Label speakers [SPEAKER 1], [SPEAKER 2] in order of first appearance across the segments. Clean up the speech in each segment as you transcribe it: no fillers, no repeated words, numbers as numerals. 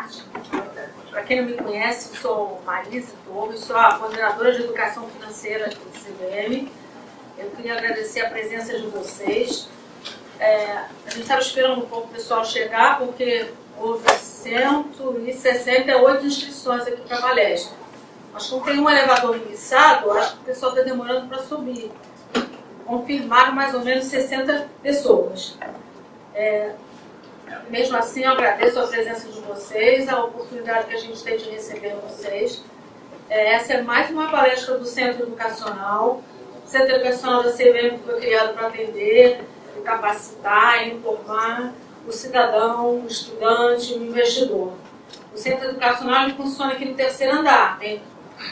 [SPEAKER 1] tarde. Para quem não me conhece, eu sou Marise Torres, sou a coordenadora de educação financeira do CVM. Eu queria agradecer a presença de vocês. A gente estava esperando um pouco o pessoal chegar, porque houve 168 inscrições aqui para a palestra. Mas como tem um elevador enguiçado, acho que o pessoal está demorando para subir. Confirmaram mais ou menos 60 pessoas. Mesmo assim, eu agradeço a presença de vocês, a oportunidade que a gente tem de receber vocês. Essa é mais uma palestra do Centro Educacional. O Centro Educacional da CVM foi criado para atender, capacitar, informar o cidadão, o estudante, o investidor. O Centro Educacional funciona aqui no terceiro andar. Tem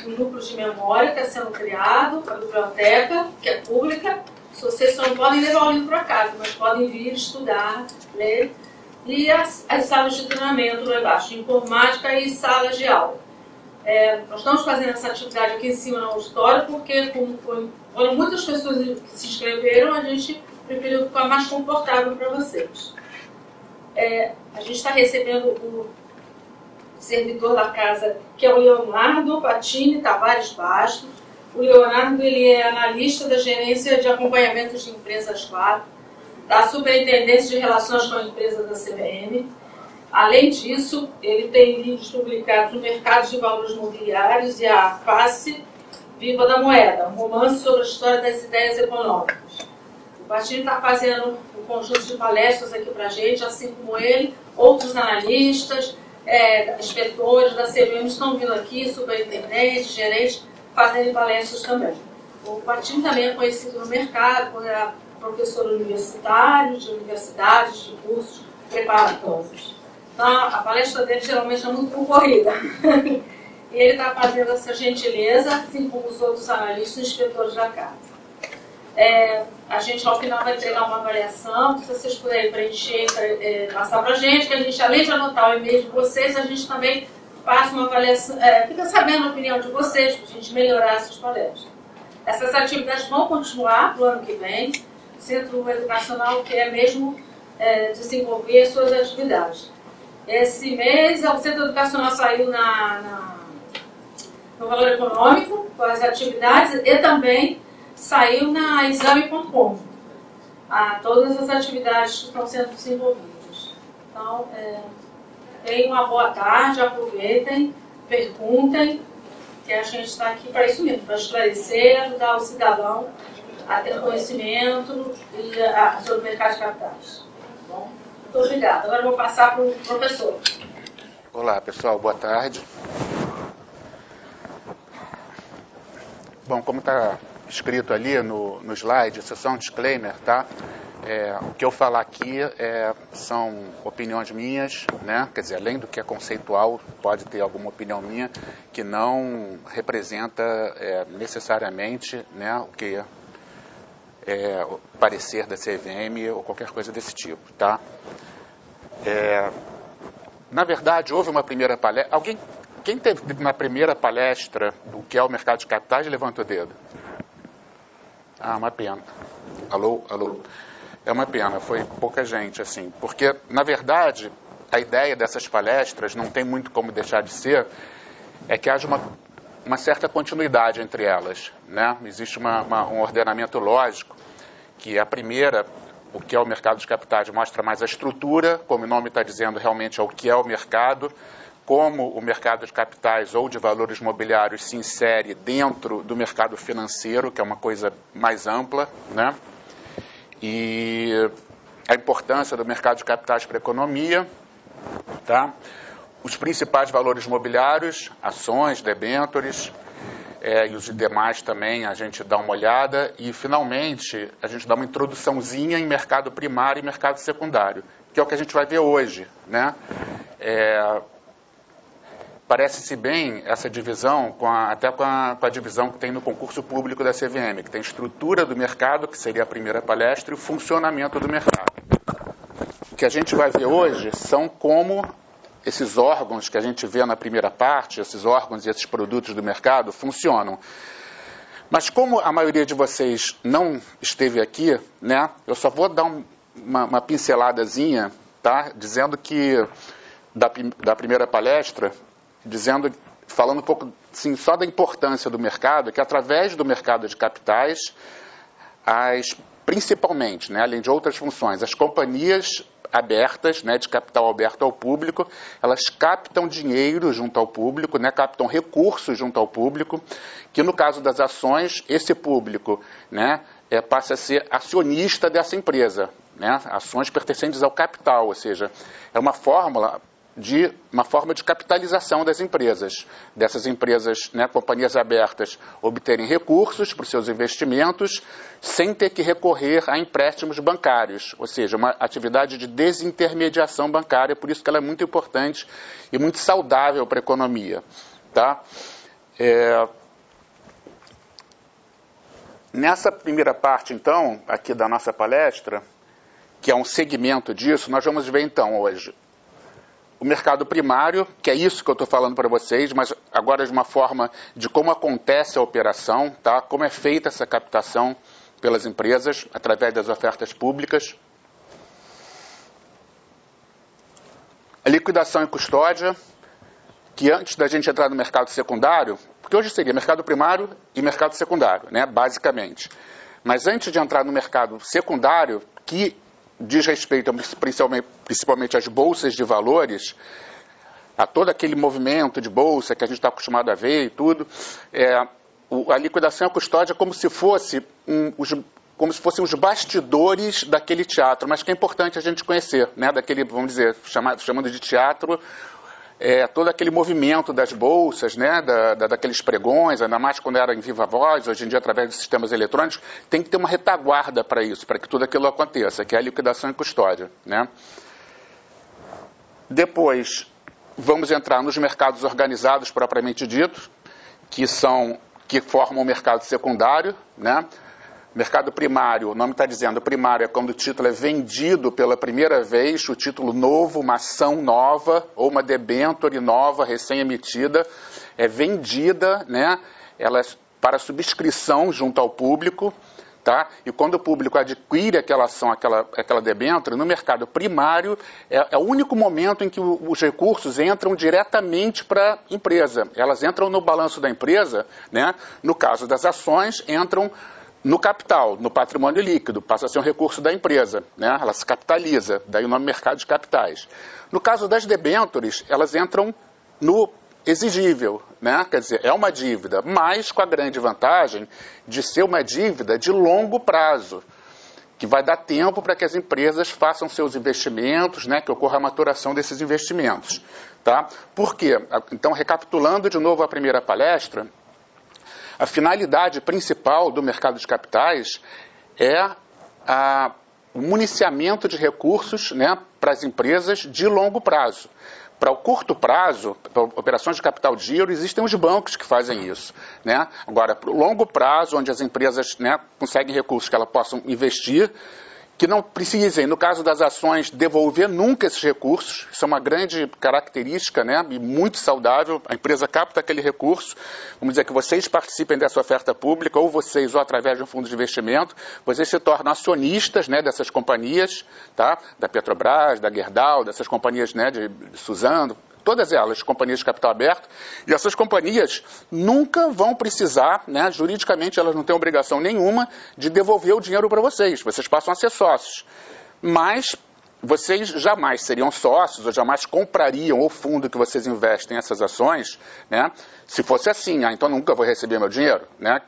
[SPEAKER 1] um núcleo de memória que está sendo criado, a biblioteca, que é pública. Vocês só não podem levar o livro para casa, mas podem vir estudar, ler. E as salas de treinamento lá embaixo, de informática e salas de aula. Nós estamos fazendo essa atividade aqui em cima no auditório, porque como foram muitas pessoas que se inscreveram, a gente preferiu ficar mais confortável para vocês. A gente está recebendo o servidor da casa, que é o Leonardo Patini Tavares Bastos. O Leonardo ele é analista da gerência de acompanhamento de empresas Claro, da Superintendência de Relações com a Empresa da CVM. Além disso, ele tem livros publicados no Mercado de Valores Mobiliários e a Face Viva da Moeda, um romance sobre a história das ideias econômicas. O Patini está fazendo um conjunto de palestras aqui para a gente, assim como ele, outros analistas, inspetores da CVM estão vindo aqui, superintendentes, gerentes, fazendo palestras também. O Patini também é conhecido no mercado, é professor universitário, de universidades, de cursos preparatórios. Então, a palestra dele geralmente é muito concorrida. E ele está fazendo essa gentileza, assim como os outros analistas e inspetores da casa. A gente, ao final, vai entregar uma avaliação, se vocês puderem preencher, passar para a gente, que a gente, além de anotar o e-mail de vocês, a gente também faça uma avaliação, fica sabendo a opinião de vocês, para a gente melhorar essas palestras. Essas atividades vão continuar para o ano que vem. O Centro Educacional quer mesmo desenvolver suas atividades. Esse mês, o Centro Educacional saiu no Valor Econômico, com as atividades, e também saiu na exame.com. Todas as atividades que estão sendo desenvolvidas. Então, tenham uma boa tarde, aproveitem, perguntem, que a gente está aqui para isso mesmo, para esclarecer, ajudar o cidadão a ter conhecimento sobre o mercado de capitais. Bom, muito obrigada. Agora eu vou passar para o professor.
[SPEAKER 2] Olá, pessoal, boa tarde. Bom, como está escrito ali no slide, isso é só um disclaimer, tá? O que eu falar aqui são opiniões minhas, né? Quer dizer, além do que é conceitual, pode ter alguma opinião minha que não representa necessariamente, né, o que o parecer da CVM ou qualquer coisa desse tipo, tá? Na verdade, houve uma primeira palestra. Quem teve na primeira palestra do que é o mercado de capitais, levanta o dedo. Uma pena. Alô? É uma pena, foi pouca gente, assim. Porque, na verdade, a ideia dessas palestras, não tem muito como deixar de ser, é que haja uma certa continuidade entre elas, né? Existe um ordenamento lógico, que a primeira, o que é o mercado de capitais, mostra mais a estrutura, como o nome está dizendo, realmente é o que é o mercado, como o mercado de capitais ou de valores mobiliários se insere dentro do mercado financeiro, que é uma coisa mais ampla, né? E a importância do mercado de capitais para a economia, tá? Os principais valores mobiliários, ações, debêntures, e os demais também a gente dá uma olhada, e finalmente a gente dá uma introduçãozinha em mercado primário e mercado secundário, que é o que a gente vai ver hoje, né? Parece-se bem essa divisão, até com a divisão que tem no concurso público da CVM, que tem estrutura do mercado, que seria a primeira palestra, e o funcionamento do mercado. O que a gente vai ver hoje são como esses órgãos que a gente vê na primeira parte, esses órgãos e esses produtos do mercado, funcionam. Mas como a maioria de vocês não esteve aqui, né, eu só vou dar uma pinceladazinha, tá, dizendo que da primeira palestra, falando um pouco assim, só da importância do mercado, que através do mercado de capitais, principalmente, né, além de outras funções, as companhias abertas, né, de capital aberto ao público, elas captam dinheiro junto ao público, né, captam recursos junto ao público, que no caso das ações, esse público, né, passa a ser acionista dessa empresa, né, ações pertencentes ao capital, ou seja, é uma forma de capitalização das empresas, dessas empresas, né, companhias abertas, obterem recursos para os seus investimentos sem ter que recorrer a empréstimos bancários, ou seja, uma atividade de desintermediação bancária, por isso que ela é muito importante e muito saudável para a economia. Tá? Nessa primeira parte, então, aqui da nossa palestra, que é um segmento disso, nós vamos ver, então, hoje, o mercado primário, que é isso que eu estou falando para vocês, mas agora de uma forma de como acontece a operação, tá? Como é feita essa captação pelas empresas, através das ofertas públicas. A liquidação e custódia, que antes da gente entrar no mercado secundário, porque hoje seria mercado primário e mercado secundário, né, basicamente. Mas antes de entrar no mercado secundário, que diz respeito principalmente às bolsas de valores, a todo aquele movimento de bolsa que a gente está acostumado a ver e tudo, a liquidação e a custódia é como se fossem os bastidores daquele teatro, mas que é importante a gente conhecer, né, daquele, vamos dizer, chamando de teatro, todo aquele movimento das bolsas, né, daqueles pregões, ainda mais quando era em viva voz, hoje em dia através de sistemas eletrônicos, tem que ter uma retaguarda para isso, para que tudo aquilo aconteça, que é a liquidação e custódia. Né? Depois, vamos entrar nos mercados organizados propriamente dito, que formam o mercado secundário, né? Mercado primário, o nome está dizendo, primário é quando o título é vendido pela primeira vez, o título novo, uma ação nova, ou uma debênture nova, recém-emitida, é vendida, né, ela é para subscrição junto ao público, tá? E quando o público adquire aquela ação, aquela debênture, no mercado primário, é o único momento em que os recursos entram diretamente para a empresa. Elas entram no balanço da empresa, né? No caso das ações, entram no capital, no patrimônio líquido, passa a ser um recurso da empresa, né? Ela se capitaliza, daí o nome mercado de capitais. No caso das debêntures, elas entram no exigível, né? Quer dizer, é uma dívida, mas com a grande vantagem de ser uma dívida de longo prazo, que vai dar tempo para que as empresas façam seus investimentos, né? Que ocorra a maturação desses investimentos. Tá? Por quê? Então, recapitulando de novo a primeira palestra, a finalidade principal do mercado de capitais é o municiamento de recursos, né, para as empresas de longo prazo. Para o curto prazo, para operações de capital de giro, existem os bancos que fazem isso. Né? Agora, para o longo prazo, onde as empresas, né, conseguem recursos que elas possam investir, que não precisem, no caso das ações, devolver nunca esses recursos. Isso é uma grande característica, né, e muito saudável. A empresa capta aquele recurso. Vamos dizer que vocês participem dessa oferta pública, ou vocês, ou através de um fundo de investimento, vocês se tornam acionistas, né, dessas companhias, tá? Da Petrobras, da Gerdau, dessas companhias, né, de Suzano, todas elas, companhias de capital aberto, e essas companhias nunca vão precisar, né, juridicamente elas não têm obrigação nenhuma de devolver o dinheiro para vocês passam a ser sócios, mas vocês jamais seriam sócios ou jamais comprariam o fundo que vocês investem nessas ações, né, se fosse assim, então nunca vou receber meu dinheiro, né,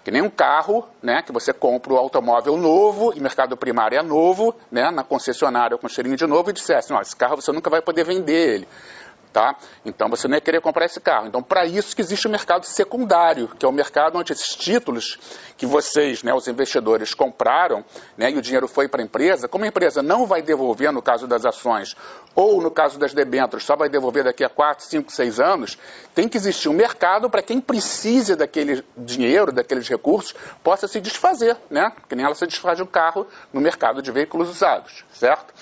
[SPEAKER 2] que nem um carro, né, que você compra o automóvel novo, e mercado primário é novo, né, na concessionária com cheirinho de novo, e dissesse, esse carro você nunca vai poder vender ele. Tá? Então você não ia querer comprar esse carro. Então, para isso que existe o mercado secundário, que é o mercado onde esses títulos que vocês, né, os investidores, compraram, né, e o dinheiro foi para a empresa, como a empresa não vai devolver no caso das ações, ou no caso das debêntures, só vai devolver daqui a 4, 5, 6 anos, tem que existir um mercado para quem precise daquele dinheiro, daqueles recursos, possa se desfazer, né? Que nem ela se desfaz de um carro no mercado de veículos usados, certo?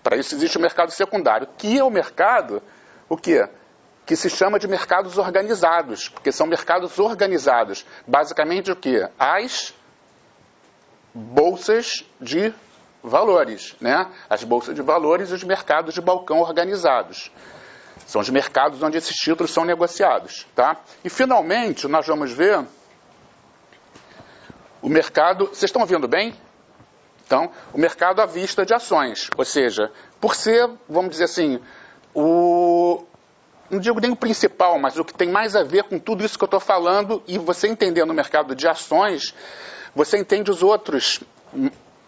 [SPEAKER 2] Para isso existe o mercado secundário, que é o mercado... O quê? Que se chama de mercados organizados, porque são mercados organizados. Basicamente o quê? As bolsas de valores, né? As bolsas de valores e os mercados de balcão organizados. São os mercados onde esses títulos são negociados, tá? E, finalmente, nós vamos ver o mercado... Vocês estão ouvindo bem? Então, o mercado à vista de ações, ou seja, por ser, vamos dizer assim, não digo nem o principal, mas o que tem mais a ver com tudo isso que eu estou falando, e você entendendo o mercado de ações, você entende os outros,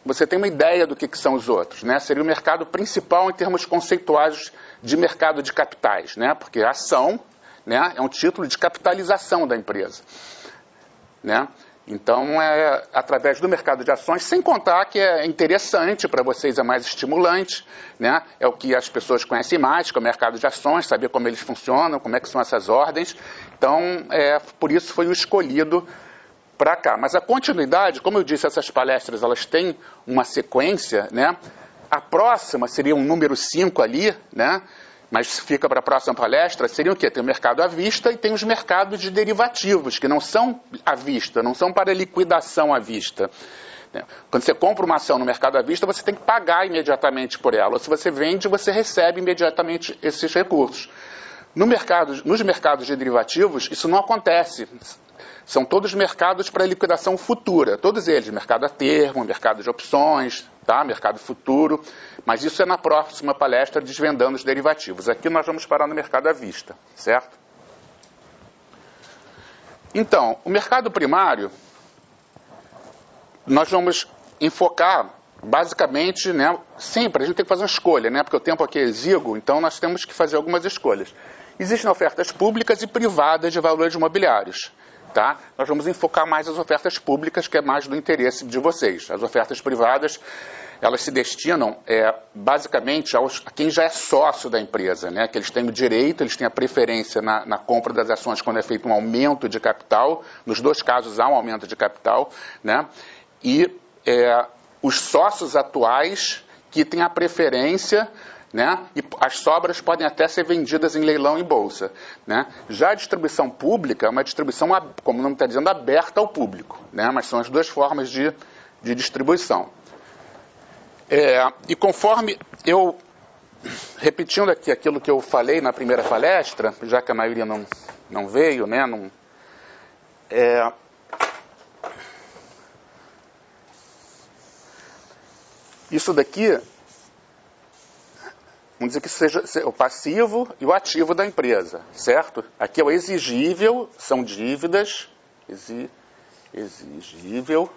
[SPEAKER 2] você tem uma ideia do que são os outros, né? Seria o mercado principal em termos conceituais de mercado de capitais, né? Porque a ação, né, é um título de capitalização da empresa, né? Então, é através do mercado de ações, sem contar que é interessante para vocês, é mais estimulante, né? É o que as pessoas conhecem mais, que é o mercado de ações, saber como eles funcionam, como é que são essas ordens. Então, por isso foi o escolhido para cá. Mas a continuidade, como eu disse, essas palestras, elas têm uma sequência, né? A próxima seria um número 5 ali, né? Mas fica para a próxima palestra, seria o quê? Tem o mercado à vista e tem os mercados de derivativos, que não são à vista, não são para liquidação à vista. Quando você compra uma ação no mercado à vista, você tem que pagar imediatamente por ela. Ou se você vende, você recebe imediatamente esses recursos. Nos mercados de derivativos, isso não acontece. São todos mercados para liquidação futura, todos eles, mercado a termo, mercado de opções, tá? Mercado futuro, mas isso é na próxima palestra desvendando os derivativos. Aqui nós vamos parar no mercado à vista, certo? Então, o mercado primário, nós vamos enfocar basicamente, né, sempre a gente tem que fazer uma escolha, né, porque o tempo aqui é exíguo, então nós temos que fazer algumas escolhas. Existem ofertas públicas e privadas de valores imobiliários. Tá? Nós vamos enfocar mais as ofertas públicas, que é mais do interesse de vocês. As ofertas privadas, elas se destinam basicamente a quem já é sócio da empresa, né? Que eles têm o direito, eles têm a preferência na compra das ações quando é feito um aumento de capital. Nos dois casos há um aumento de capital, né? E os sócios atuais que têm a preferência, né? E as sobras podem até ser vendidas em leilão em bolsa, né? Já a distribuição pública é uma distribuição, como o nome está dizendo, aberta ao público, né? Mas são as duas formas de distribuição. E conforme eu, repetindo aqui aquilo que eu falei na primeira palestra, já que a maioria não veio, né? Isso daqui, vamos dizer que seja o passivo e o ativo da empresa, certo? Aqui é o exigível, são dívidas, exigível.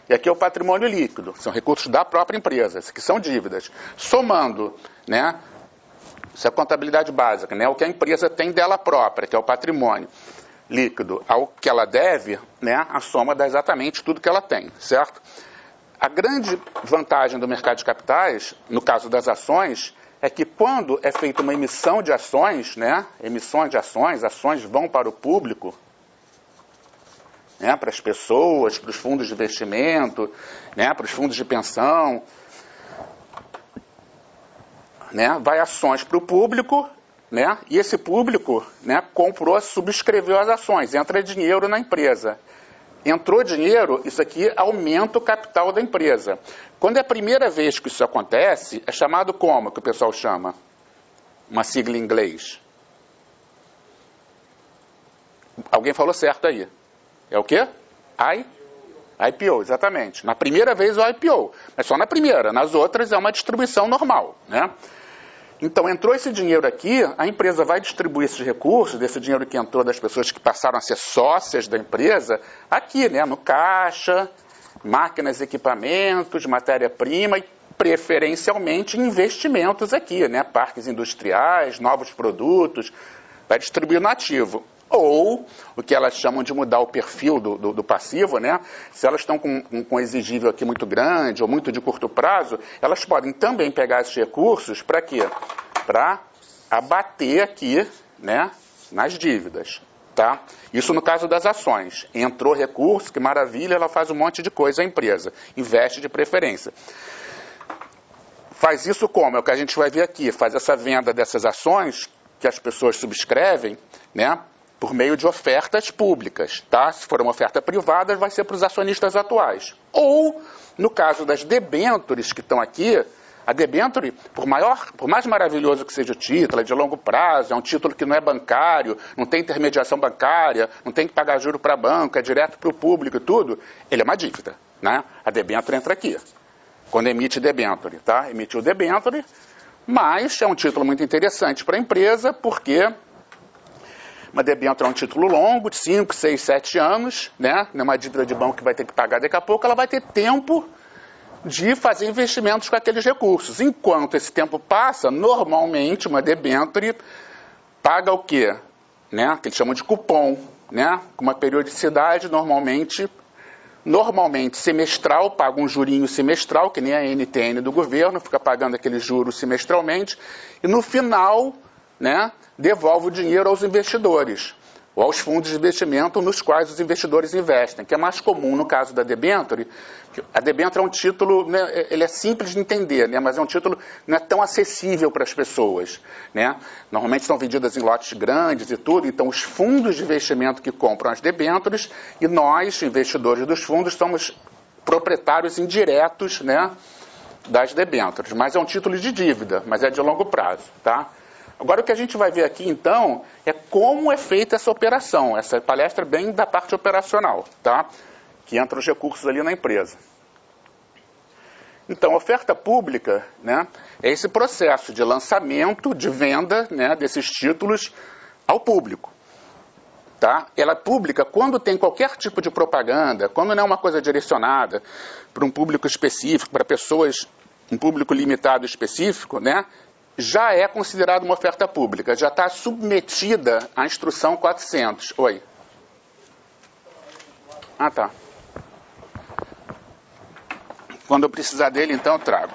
[SPEAKER 2] E aqui é o patrimônio líquido, são recursos da própria empresa, que são dívidas. Somando, né, isso é a contabilidade básica, né, o que a empresa tem dela própria, que é o patrimônio líquido, ao que ela deve, né, a soma dá exatamente tudo que ela tem, certo? A grande vantagem do mercado de capitais, no caso das ações, é que quando é feita uma emissão de ações, né, emissões de ações vão para o público, né, para as pessoas, para os fundos de investimento, né, para os fundos de pensão, né, vai ações para o público, né, e esse público, né, comprou, subscreveu as ações, entra dinheiro na empresa. Entrou dinheiro, isso aqui aumenta o capital da empresa. Quando é a primeira vez que isso acontece, é chamado como que o pessoal chama? Uma sigla em inglês. Alguém falou certo aí. É o quê? IPO, exatamente. Na primeira vez o IPO, mas só na primeira. Nas outras é uma distribuição normal, né? Então, entrou esse dinheiro aqui, a empresa vai distribuir esses recursos, desse dinheiro que entrou das pessoas que passaram a ser sócias da empresa, aqui, né, no caixa, máquinas, equipamentos, matéria-prima e, preferencialmente, investimentos aqui, né, parques industriais, novos produtos, vai distribuir no ativo. Ou, o que elas chamam de mudar o perfil do passivo, né? Se elas estão com exigível aqui muito grande ou muito de curto prazo, elas podem também pegar esses recursos para quê? Para abater aqui, né, nas dívidas. Tá? Isso no caso das ações. Entrou recurso, que maravilha, ela faz um monte de coisa a empresa. Investe de preferência. Faz isso como? É o que a gente vai ver aqui. Faz essa venda dessas ações que as pessoas subscrevem, né? Por meio de ofertas públicas, tá? Se for uma oferta privada, vai ser para os acionistas atuais. Ou, no caso das debêntures que estão aqui, A debênture, por mais maravilhoso que seja o título, é de longo prazo, é um título que não é bancário, não tem intermediação bancária, não tem que pagar juro para banco, é direto para o público e tudo, ele é uma dívida, né? A debênture entra aqui, quando emite debênture, tá? Emitiu debênture, mas é um título muito interessante para a empresa, porque uma debênture é um título longo, de 5, 6, 7 anos, né? Não é uma dívida de banco que vai ter que pagar daqui a pouco, ela vai ter tempo de fazer investimentos com aqueles recursos. Enquanto esse tempo passa, normalmente uma debênture paga o quê? Né? Que eles chamam de cupom, né? Com uma periodicidade normalmente semestral, paga um jurinho semestral, que nem a NTN do governo, fica pagando aqueles juros semestralmente, e no final, né, devolve o dinheiro aos investidores, ou aos fundos de investimento nos quais os investidores investem, que é mais comum no caso da debênture. A debênture é um título, né, ele é simples de entender, né, mas é um título não é tão acessível para as pessoas, né? Normalmente são vendidas em lotes grandes e tudo, então os fundos de investimento que compram as debêntures e nós, investidores dos fundos, somos proprietários indiretos, né, das debêntures. Mas é um título de dívida, mas é de longo prazo, tá? Agora, o que a gente vai ver aqui, então, é como é feita essa operação. Essa palestra é bem da parte operacional, tá? Que entra os recursos ali na empresa. Então, a oferta pública, né, é esse processo de lançamento, de venda, né, desses títulos ao público. Tá? Ela é pública quando tem qualquer tipo de propaganda, quando não é uma coisa direcionada para um público específico, para pessoas, um público limitado específico, né? Já é considerada uma oferta pública, já está submetida à instrução 400. Oi. Ah, tá. Quando eu precisar dele, então eu trago.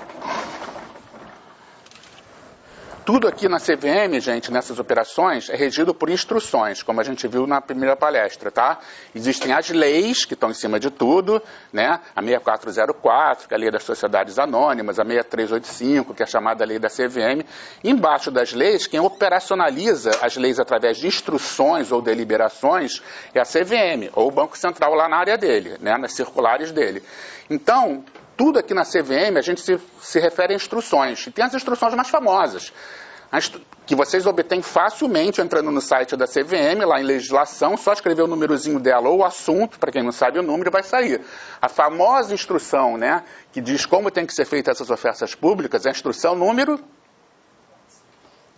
[SPEAKER 2] Tudo aqui na CVM, gente, nessas operações, é regido por instruções, como a gente viu na primeira palestra, tá? Existem as leis, que estão em cima de tudo, né? A 6404, que é a lei das sociedades anônimas, a 6385, que é a chamada lei da CVM. Embaixo das leis, quem operacionaliza as leis através de instruções ou deliberações é a CVM, ou o Banco Central lá na área dele, né? Nas circulares dele. Então, tudo aqui na CVM, a gente se refere a instruções. E tem as instruções mais famosas, que vocês obtêm facilmente entrando no site da CVM, lá em legislação, só escrever o númerozinho dela ou o assunto, para quem não sabe o número, vai sair. A famosa instrução, né, que diz como tem que ser feitas essas ofertas públicas, é a instrução número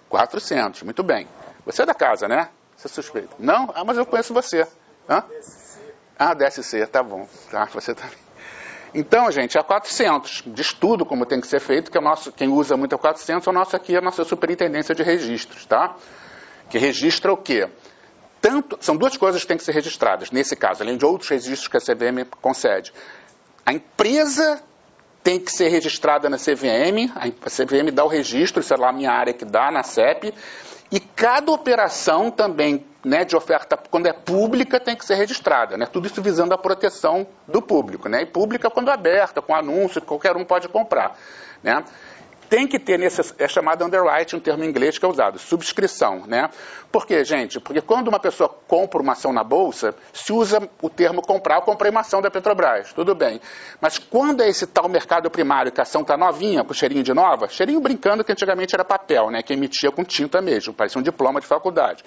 [SPEAKER 2] 400. Muito bem. Você é da casa, né? Você é suspeito. Não? Ah, mas eu conheço você. Hã? Ah, DSC, tá bom. Tá, você também. Então, gente, a 400, diz tudo como tem que ser feito, que é o nosso, quem usa muito a 400 é o nosso aqui, a nossa superintendência de registros, tá? Que registra o quê? São duas coisas que têm que ser registradas, nesse caso, além de outros registros que a CVM concede. A empresa tem que ser registrada na CVM, a CVM dá o registro, isso é lá a minha área que dá, na CEP, e cada operação também, né, de oferta, quando é pública, tem que ser registrada, né? Tudo isso visando a proteção do público, né? E pública quando é aberta, com anúncio, qualquer um pode comprar, né? Tem que ter, é chamado underwriting, um termo em inglês que é usado, subscrição, né? Por quê, gente? Porque quando uma pessoa compra uma ação na Bolsa, se usa o termo comprar, eu comprei uma ação da Petrobras, tudo bem. Mas quando é esse tal mercado primário, que a ação está novinha, com cheirinho de nova, cheirinho brincando que antigamente era papel, né? Que emitia com tinta mesmo, parecia um diploma de faculdade.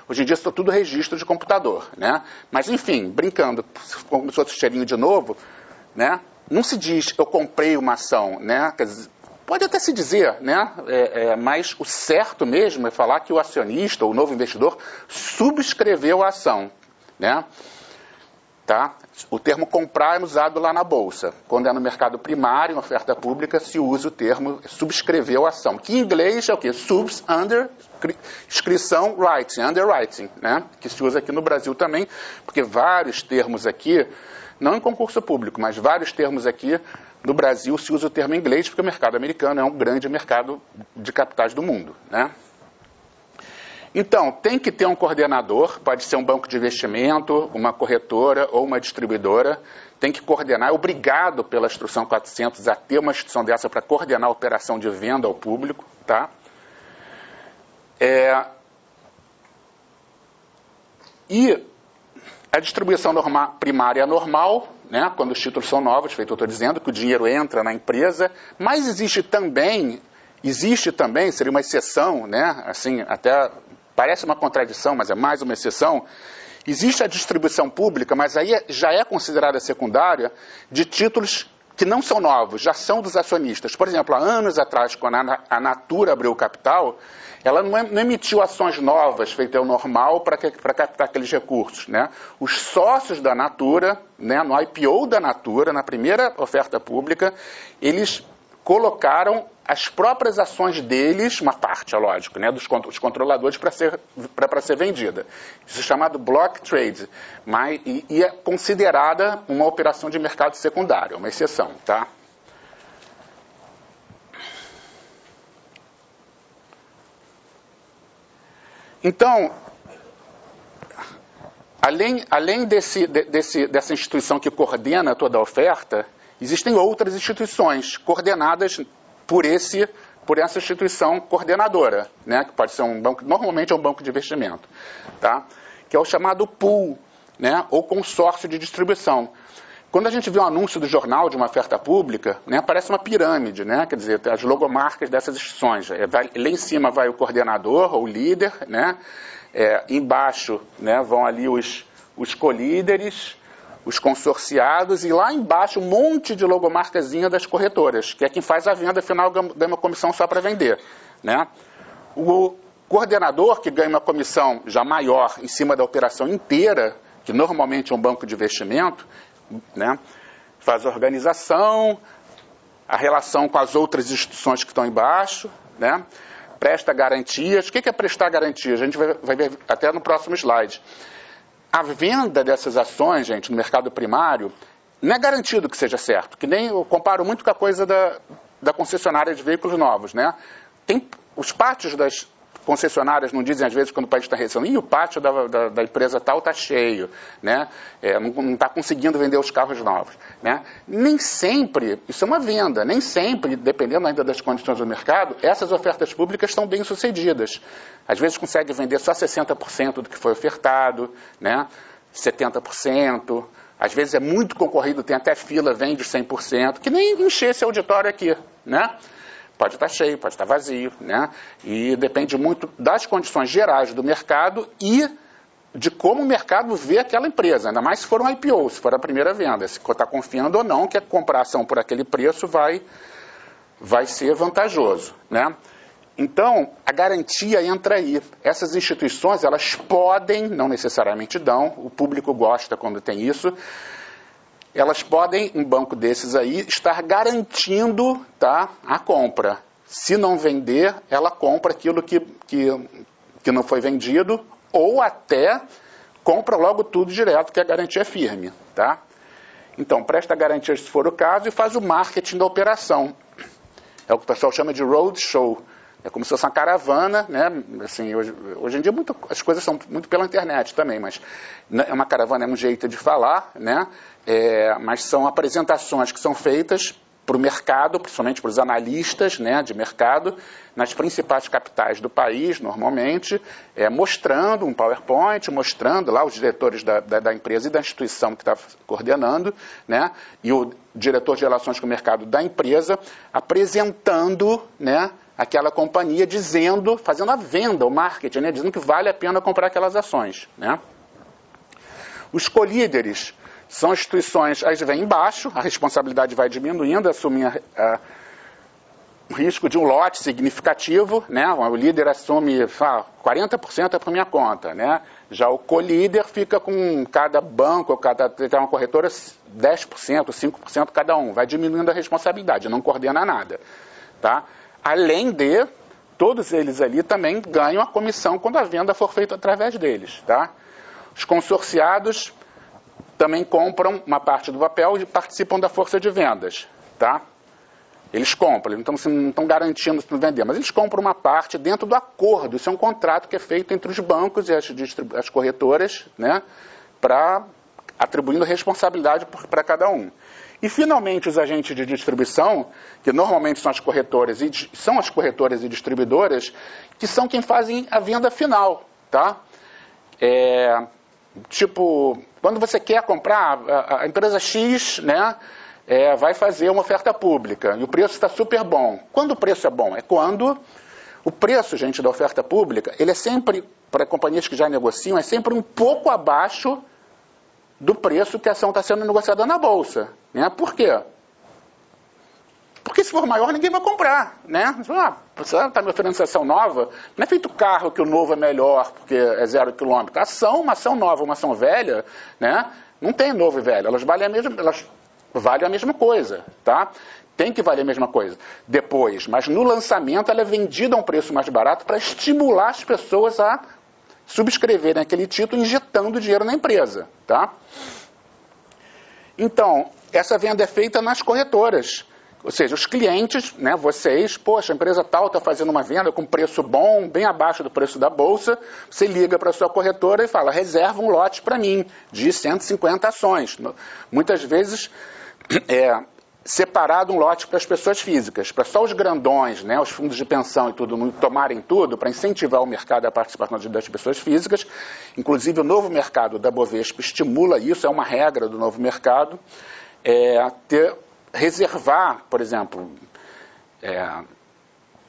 [SPEAKER 2] Hoje em dia isso é tudo registro de computador, né? Mas enfim, brincando, como se fosse cheirinho de novo, né? Não se diz eu comprei uma ação, né? Quer dizer, pode até se dizer, né? Mas o certo mesmo é falar que o acionista, ou o novo investidor, subscreveu a ação, né? Tá? O termo comprar é usado lá na Bolsa. Quando é no mercado primário, em oferta pública, se usa o termo subscreveu a ação. Que em inglês é o quê? Subs, under, inscrição, writing, underwriting, né? Que se usa aqui no Brasil também, porque vários termos aqui, não em concurso público, mas vários termos aqui, no Brasil se usa o termo inglês, porque o mercado americano é um grande mercado de capitais do mundo, né? Então, tem que ter um coordenador, pode ser um banco de investimento, uma corretora ou uma distribuidora, tem que coordenar, é obrigado pela instrução 400 a ter uma instituição dessa para coordenar a operação de venda ao público, tá? E A distribuição primária é normal, né, quando os títulos são novos, feito eu estou dizendo, que o dinheiro entra na empresa, mas existe também, seria uma exceção, né, assim, até parece uma contradição, mas é mais uma exceção, existe a distribuição pública, mas aí já é considerada secundária, de títulos que não são novos, já são dos acionistas. Por exemplo, há anos atrás, quando a Natura abriu o capital, ela não emitiu ações novas, feito é o normal, para captar aqueles recursos, né? Os sócios da Natura, né, no IPO da Natura, na primeira oferta pública, eles colocaram as próprias ações deles, uma parte, é lógico, né, dos controladores para ser vendida. Isso é chamado block trade, e é considerada uma operação de mercado secundário, uma exceção, tá? Então, além dessa instituição que coordena toda a oferta, existem outras instituições coordenadas por essa instituição coordenadora, né, que pode ser um banco, normalmente é um banco de investimento, tá, que é o chamado pool, né, ou consórcio de distribuição. Quando a gente vê um anúncio do jornal de uma oferta pública, né, parece uma pirâmide, né, quer dizer, as logomarcas dessas instituições. Lá em cima vai o coordenador, ou líder, né, embaixo, né, vão ali os colíderes, os consorciados, e lá embaixo um monte de logomarcazinha das corretoras, que é quem faz a venda, afinal ganha uma comissão só para vender, né. O coordenador, que ganha uma comissão já maior em cima da operação inteira, que normalmente é um banco de investimento, né, faz a organização, a relação com as outras instituições que estão embaixo, né, presta garantias. O que é prestar garantias? A gente vai ver até no próximo slide. A venda dessas ações, gente, no mercado primário, não é garantido que seja certo, que nem eu comparo muito com a coisa da concessionária de veículos novos, né? Os pátios das concessionárias não dizem, às vezes, quando o país está recebendo, o pátio da empresa tal está cheio, né? Não está conseguindo vender os carros novos, né? Nem sempre, isso é uma venda, nem sempre, dependendo ainda das condições do mercado, essas ofertas públicas estão bem sucedidas. Às vezes consegue vender só 60% do que foi ofertado, né? 70%, às vezes é muito concorrido, tem até fila, vende 100%, que nem encher esse auditório aqui, né? Pode estar cheio, pode estar vazio, né? E depende muito das condições gerais do mercado e de como o mercado vê aquela empresa, ainda mais se for um IPO, se for a primeira venda, se está confiando ou não que a comprar ação por aquele preço vai ser vantajoso, né? Então, a garantia entra aí. Essas instituições, elas podem, não necessariamente dão, o público gosta quando tem isso, elas podem, um banco desses aí, estar garantindo, tá, a compra. Se não vender, ela compra aquilo que não foi vendido, ou até compra logo tudo direto, que a garantia é firme, tá? Então, presta garantia se for o caso e faz o marketing da operação. É o que o pessoal chama de roadshow. É como se fosse uma caravana, né? Assim, hoje em dia as coisas são muito pela internet também, mas é uma caravana, é um jeito de falar, né? Mas são apresentações que são feitas para o mercado, principalmente para os analistas, né, de mercado, nas principais capitais do país, normalmente, mostrando um PowerPoint, mostrando lá os diretores da empresa e da instituição que está coordenando, né, e o diretor de relações com o mercado da empresa, apresentando, né, aquela companhia, dizendo, fazendo a venda, o marketing, né, dizendo que vale a pena comprar aquelas ações, né. Os colíderes são instituições, aí vem embaixo, a responsabilidade vai diminuindo, assumem o risco de um lote significativo, né? O líder assume 40% é por minha conta, né? Já o colíder fica com cada banco, ou tem uma corretora 10%, 5% cada um, vai diminuindo a responsabilidade, não coordena nada, tá? Além de, todos eles ali também ganham a comissão quando a venda for feita através deles, tá? Os consorciados também compram uma parte do papel e participam da força de vendas, tá? Eles compram, eles não estão garantindo se não vender, mas eles compram uma parte dentro do acordo. Isso é um contrato que é feito entre os bancos e as corretoras, né? Atribuindo responsabilidade para cada um. E, finalmente, os agentes de distribuição, que normalmente são as corretoras e distribuidoras, que são quem fazem a venda final, tá? Tipo, quando você quer comprar, a empresa X, né, vai fazer uma oferta pública e o preço está super bom. Quando o preço é bom? É quando o preço, gente, da oferta pública, ele é sempre, para companhias que já negociam, é sempre um pouco abaixo do preço que a ação está sendo negociada na Bolsa. Né? Por quê? Porque se for maior, ninguém vai comprar. Né? Você está me oferecendo ação nova, não é feito carro que o novo é melhor porque é 0 quilômetro. Uma ação nova, uma ação velha, né? Não tem novo e velho, elas valem a mesma coisa. Tá? Tem que valer a mesma coisa depois, mas no lançamento ela é vendida a um preço mais barato para estimular as pessoas a subscreverem aquele título injetando dinheiro na empresa. Tá? Então, essa venda é feita nas corretoras. Ou seja, os clientes, né, vocês, poxa, a empresa tal está fazendo uma venda com preço bom, bem abaixo do preço da Bolsa, você liga para a sua corretora e fala, reserva um lote para mim de 150 ações. Muitas vezes separado um lote para as pessoas físicas, para só os grandões, né, os fundos de pensão e tudo, tomarem tudo, para incentivar o mercado e a participação das pessoas físicas. Inclusive o novo mercado da Bovespa estimula isso, é uma regra do novo mercado, reservar, por exemplo,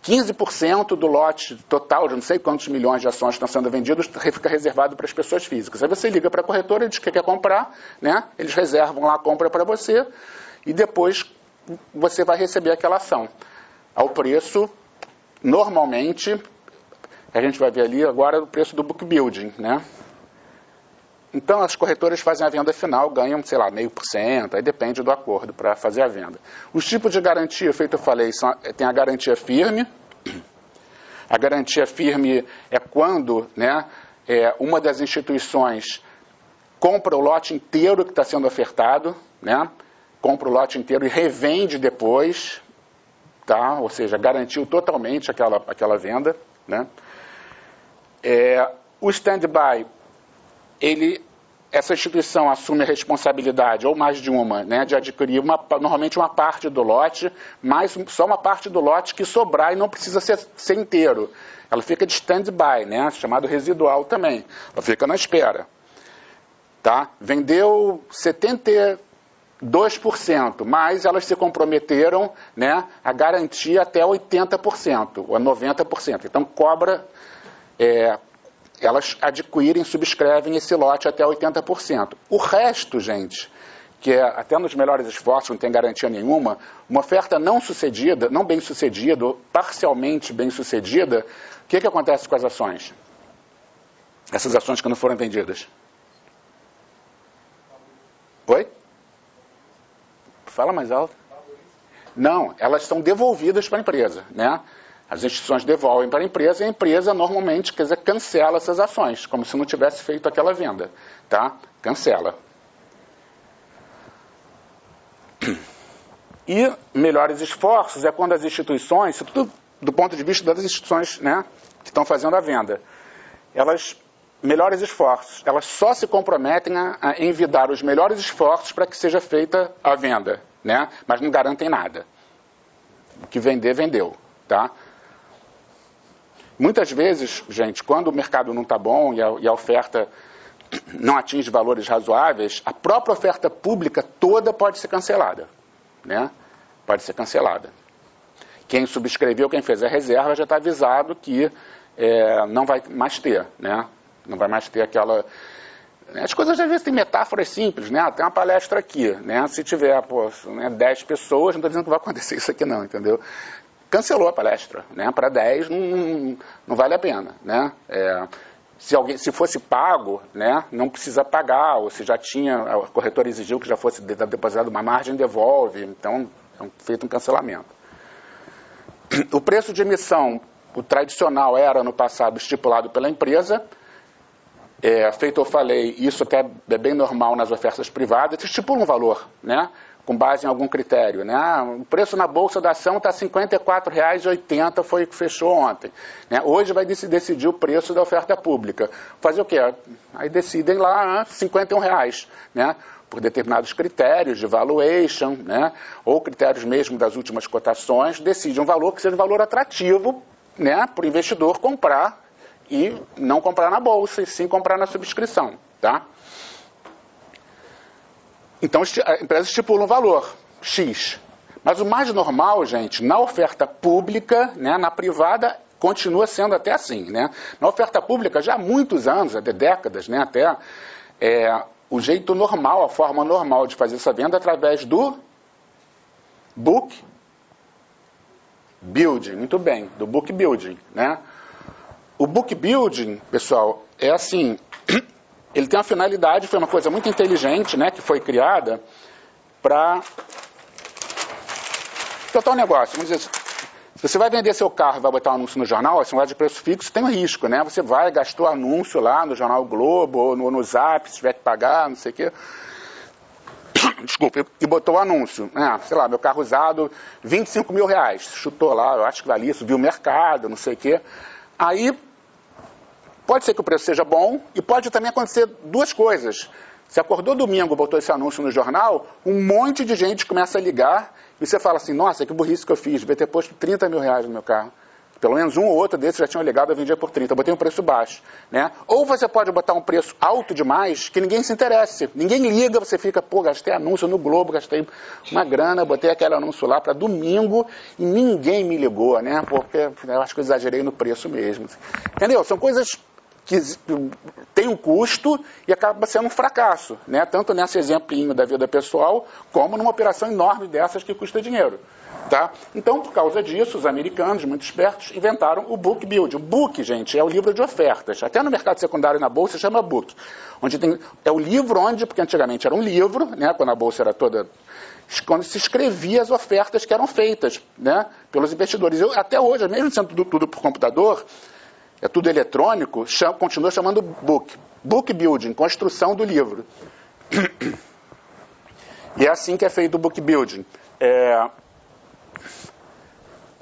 [SPEAKER 2] 15% do lote total de não sei quantos milhões de ações estão sendo vendidos fica reservado para as pessoas físicas. Aí você liga para a corretora e diz que quer comprar, né? Eles reservam lá a compra para você e depois você vai receber aquela ação ao preço, normalmente, a gente vai ver ali agora o preço do book building, né? Então, as corretoras fazem a venda final, ganham, sei lá, 0,5%, aí depende do acordo para fazer a venda. Os tipos de garantia, feito eu falei, tem a garantia firme. A garantia firme é quando, né, uma das instituições compra o lote inteiro que está sendo ofertado, né, compra o lote inteiro e revende depois, tá? Ou seja, garantiu totalmente aquela venda. Né? O stand-by, essa instituição assume a responsabilidade, ou mais de uma, né, de adquirir normalmente uma parte do lote, mas só uma parte do lote que sobrar e não precisa ser inteiro. Ela fica de stand-by, né, chamado residual também. Ela fica na espera. Tá? Vendeu 72%, mas elas se comprometeram, né, a garantir até 80% ou 90%. Então cobra... elas adquirem, subscrevem esse lote até 80%. O resto, gente, que até nos melhores esforços, não tem garantia nenhuma, uma oferta não sucedida, não bem sucedida, ou parcialmente bem sucedida, o que acontece com as ações? Essas ações que não foram vendidas. Oi? Fala mais alto. Não, elas são devolvidas para a empresa, né? As instituições devolvem para a empresa e a empresa normalmente, quer dizer, cancela essas ações, como se não tivesse feito aquela venda. Tá? Cancela. E melhores esforços é quando as instituições, tudo do ponto de vista das instituições, né, que estão fazendo a venda, melhores esforços, elas só se comprometem a envidar os melhores esforços para que seja feita a venda, né, mas não garantem nada. O que vender, vendeu. Tá? Muitas vezes, gente, quando o mercado não está bom e a oferta não atinge valores razoáveis, a própria oferta pública toda pode ser cancelada. Né? Pode ser cancelada. Quem subscreveu, quem fez a reserva, já está avisado que não vai mais ter. Né? Não vai mais ter aquela... As coisas às vezes têm metáforas simples, né? Tem uma palestra aqui, né? Se tiver 10 pessoas, não estou dizendo que vai acontecer isso aqui não, entendeu? Cancelou a palestra, né? Para 10 não vale a pena, né? Se fosse pago, né, não precisa pagar, ou se já tinha, a corretora exigiu que já fosse depositada uma margem, devolve, então é feito um cancelamento. O preço de emissão, o tradicional era no passado estipulado pela empresa, feito eu falei, isso até é bem normal nas ofertas privadas, estipula um valor, né? Com base em algum critério, né? O preço na bolsa da ação está R$ 54,80, foi o que fechou ontem. Né? Hoje vai decidir o preço da oferta pública. Fazer o quê? Aí decidem lá R$ 51, né? Por determinados critérios de valuation, né? Ou critérios mesmo das últimas cotações, decide um valor que seja um valor atrativo, né? Para o investidor comprar e não comprar na bolsa, e sim comprar na subscrição, tá? Então, a empresa estipula um valor, X. Mas o mais normal, gente, na oferta pública, né, na privada, continua sendo até assim, né? Na oferta pública, já há muitos anos, até décadas, né, até o jeito normal, a forma normal de fazer essa venda é através do book building, muito bem, do book building, né? O book building, pessoal, é assim, ele tem uma finalidade, foi uma coisa muito inteligente, né, que foi criada para tratar um negócio. Vamos dizer, se você vai vender seu carro e vai botar um anúncio no jornal, esse negócio de preço fixo tem um risco, né? Você vai, gastou anúncio lá no Jornal Globo, ou no Zap, se tiver que pagar, não sei o quê. Desculpa, e botou o anúncio, sei lá, meu carro usado, 25 mil reais, chutou lá, eu acho que vale isso, viu o mercado, não sei o quê. Aí, pode ser que o preço seja bom, e pode também acontecer duas coisas. Você acordou domingo, botou esse anúncio no jornal, um monte de gente começa a ligar, e você fala assim, nossa, que burrice que eu fiz, devia ter posto 30 mil reais no meu carro. Pelo menos um ou outro desses já tinham ligado, eu vendia por 30, eu botei um preço baixo, né? Ou você pode botar um preço alto demais, que ninguém se interesse, ninguém liga, você fica, pô, gastei anúncio no Globo, gastei uma grana, botei aquele anúncio lá para domingo e ninguém me ligou, né? Porque eu acho que eu exagerei no preço mesmo. Entendeu? São coisas que tem um custo e acaba sendo um fracasso, né? Tanto nesse exemplinho da vida pessoal, como numa operação enorme dessas que custa dinheiro. Tá? Então, por causa disso, os americanos, muito espertos, inventaram o book build. O book, gente, é o livro de ofertas. Até no mercado secundário e na bolsa chama book. É o livro onde, porque antigamente era um livro, né, quando a bolsa era toda, quando se escrevia as ofertas que eram feitas, né, pelos investidores. Até hoje, mesmo sendo tudo por computador, é tudo eletrônico, continua chamando book. Book building, construção do livro. E é assim que é feito o book building.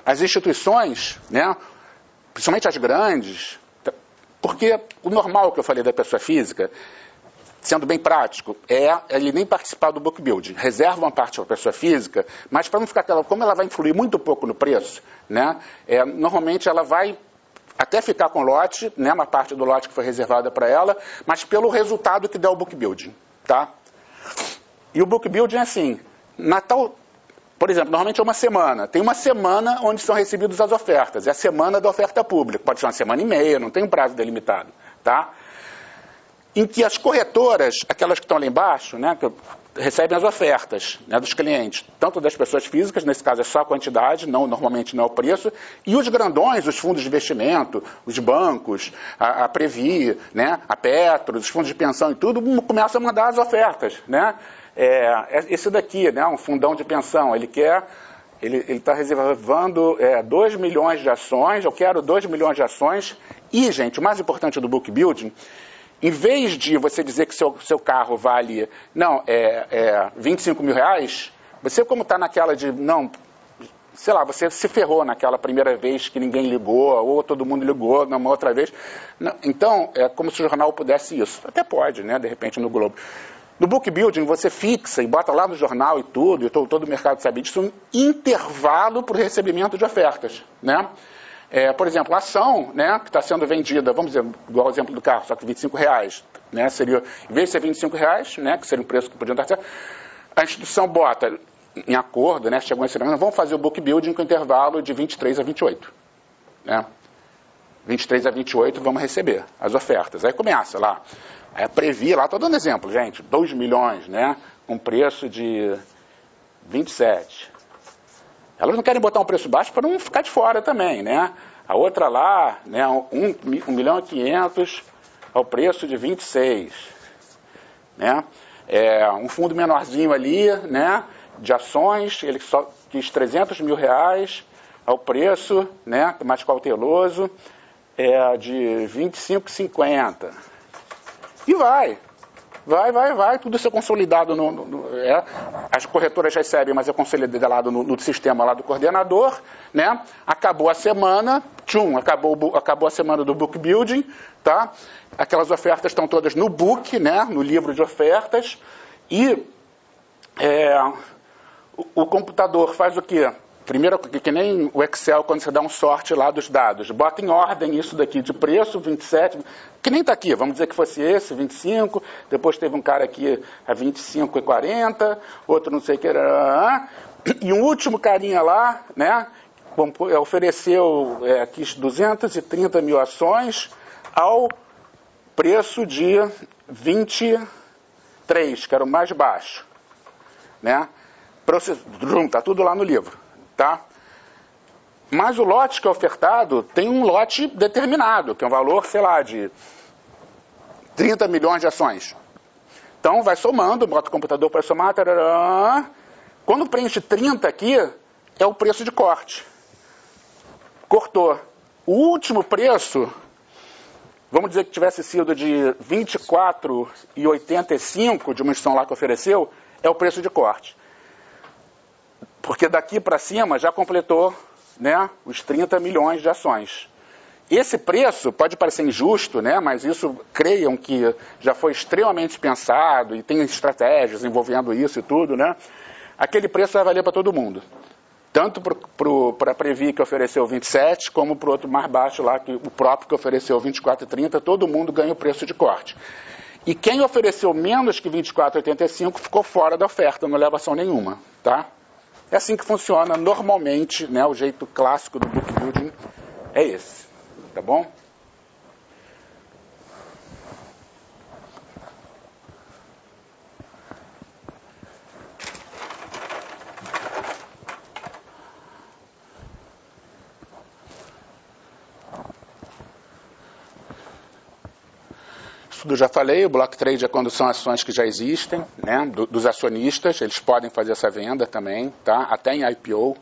[SPEAKER 2] As instituições, né, principalmente as grandes, porque o normal que eu falei da pessoa física, sendo bem prático, é ele nem participar do book building. Reserva uma parte para a pessoa física, mas para não ficar aquela, como ela vai influir muito pouco no preço, né, normalmente ela vai até ficar com o lote, né, uma parte do lote que foi reservada para ela, mas pelo resultado que dá o book building, tá? E o book building é assim, Natal, por exemplo, normalmente é uma semana. Tem uma semana onde são recebidas as ofertas. É a semana da oferta pública. Pode ser uma semana e meia, não tem um prazo delimitado, tá? Em que as corretoras, aquelas que estão lá embaixo, né, que recebem as ofertas, né, dos clientes, tanto das pessoas físicas, nesse caso é só a quantidade, normalmente não é o preço, e os grandões, os fundos de investimento, os bancos, a Previ, né, a Petro, os fundos de pensão e tudo, começam a mandar as ofertas, né? Esse daqui, né, um fundão de pensão, ele está reservando 2 milhões de ações, eu quero 2 milhões de ações, e, gente, o mais importante do book building, em vez de você dizer que seu carro vale, 25 mil reais, você como está naquela de, sei lá, você se ferrou naquela primeira vez que ninguém ligou, ou todo mundo ligou numa outra vez, então, é como se o jornal pudesse isso, até pode, né, de repente no Globo. No book building, você fixa e bota lá no jornal e tudo, e todo o mercado sabe disso, um intervalo para o recebimento de ofertas, né? Por exemplo, a ação, né, que está sendo vendida, vamos dizer, igual ao exemplo do carro, só que 25 reais, né, seria, em vez de ser 25 reais, né, que seria um preço que podia dar certo, a instituição bota em acordo, né, chegou esse momento, vamos fazer o book building com intervalo de 23 a 28, né? 23 a 28 vamos receber as ofertas. Aí começa lá, a Previ, lá estou dando exemplo, gente, 2 milhões, né, com preço de 27. Elas não querem botar um preço baixo para não ficar de fora também, né? A outra lá, né, 1 milhão e 500 ao preço de 26, né? Um fundo menorzinho ali, né, de ações, ele só quis 300 mil reais ao preço, né, mais cauteloso, de 25,50. E vai, tudo isso é consolidado, as corretoras recebem, mas é consolidado no sistema lá do coordenador, né? Acabou a semana, acabou a semana do book building, tá? Aquelas ofertas estão todas no book, né? No livro de ofertas, e o computador faz o quê? primeiro, que nem o Excel, quando você dá um sort lá dos dados, bota em ordem isso daqui de preço, 27, que nem está aqui, vamos dizer que fosse esse, 25, depois teve um cara aqui a 25,40, outro não sei o que era, e um último carinha lá, né, ofereceu aqui 230 mil ações ao preço de 23, que era o mais baixo, né? Está tudo lá no livro, tá? Mas o lote que é ofertado tem um lote determinado, que é um valor, sei lá, de 30 milhões de ações. Então vai somando, bota o computador para somar, tarará. Quando preenche 30 aqui, é o preço de corte. Cortou. O último preço, vamos dizer que tivesse sido de 24,85 de uma instituição lá que ofereceu, é o preço de corte. Porque daqui para cima já completou, né, os 30 milhões de ações. Esse preço pode parecer injusto, né, mas isso, creiam que já foi extremamente pensado e tem estratégias envolvendo isso e tudo, né? Aquele preço vai valer para todo mundo. Tanto para a Previ, que ofereceu 27, como para o outro mais baixo lá, o próprio que ofereceu 24,30, todo mundo ganha o preço de corte. E quem ofereceu menos que 24,85 ficou fora da oferta, não leva ação nenhuma, tá? É assim que funciona normalmente, né? O jeito clássico do book building é esse, tá bom? Eu já falei, o block trade é quando são ações que já existem, né, dos acionistas, eles podem fazer essa venda também, tá, até em IPO.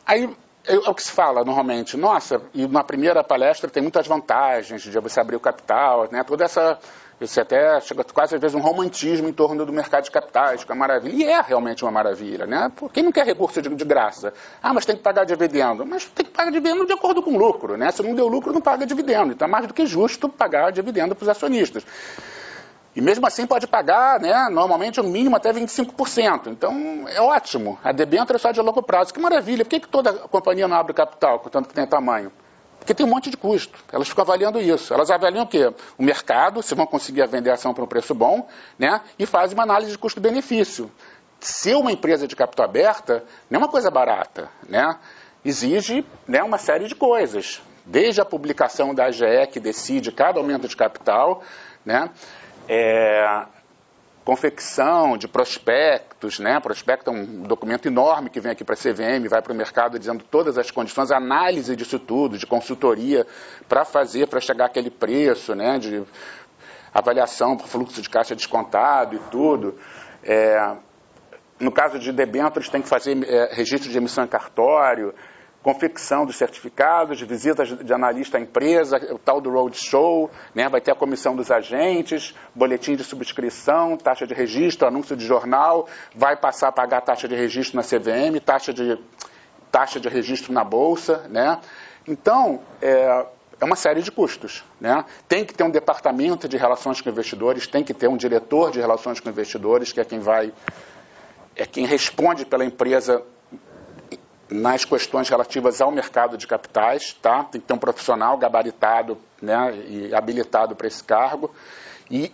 [SPEAKER 2] Aí é o que se fala normalmente, nossa, e na primeira palestra tem muitas vantagens de você abrir o capital, né, toda essa, você até chega quase às vezes um romantismo em torno do mercado de capitais, que é uma maravilha, e é realmente uma maravilha, né, quem não quer recurso de graça? Ah, mas tem que pagar dividendo, mas tem que pagar dividendo de acordo com o lucro, né, se não deu lucro não paga dividendo, então é mais do que justo pagar dividendo para os acionistas. E mesmo assim pode pagar, né, normalmente no mínimo até 25%. Então é ótimo. A debênture é só de longo prazo. Que maravilha. Por que toda companhia não abre capital, contanto que tem tamanho? Porque tem um monte de custo. Elas ficam avaliando isso. Elas avaliam o quê? O mercado, se vão conseguir vender a ação por um preço bom, né, e fazem uma análise de custo-benefício. Ser uma empresa de capital aberta não é uma coisa barata, né? Exige, né, uma série de coisas. Desde a publicação da AGE, que decide cada aumento de capital, né? Confecção de prospectos, né? Prospecto é um documento enorme que vem aqui para a CVM, vai para o mercado dizendo todas as condições, análise disso tudo, de consultoria para chegar àquele preço, né? De avaliação por fluxo de caixa descontado e tudo. No caso de debêntures, tem que fazer registro de emissão em cartório, confecção dos certificados, visitas de analista à empresa, o tal do roadshow, né? Vai ter a comissão dos agentes, boletim de subscrição, taxa de registro, anúncio de jornal, vai passar a pagar taxa de registro na CVM, taxa de registro na Bolsa, né? Então, é uma série de custos, né? Tem que ter um departamento de relações com investidores, tem que ter um diretor de relações com investidores, que é quem responde pela empresa nas questões relativas ao mercado de capitais, tá? Tem que ter um profissional gabaritado, né, e habilitado para esse cargo. E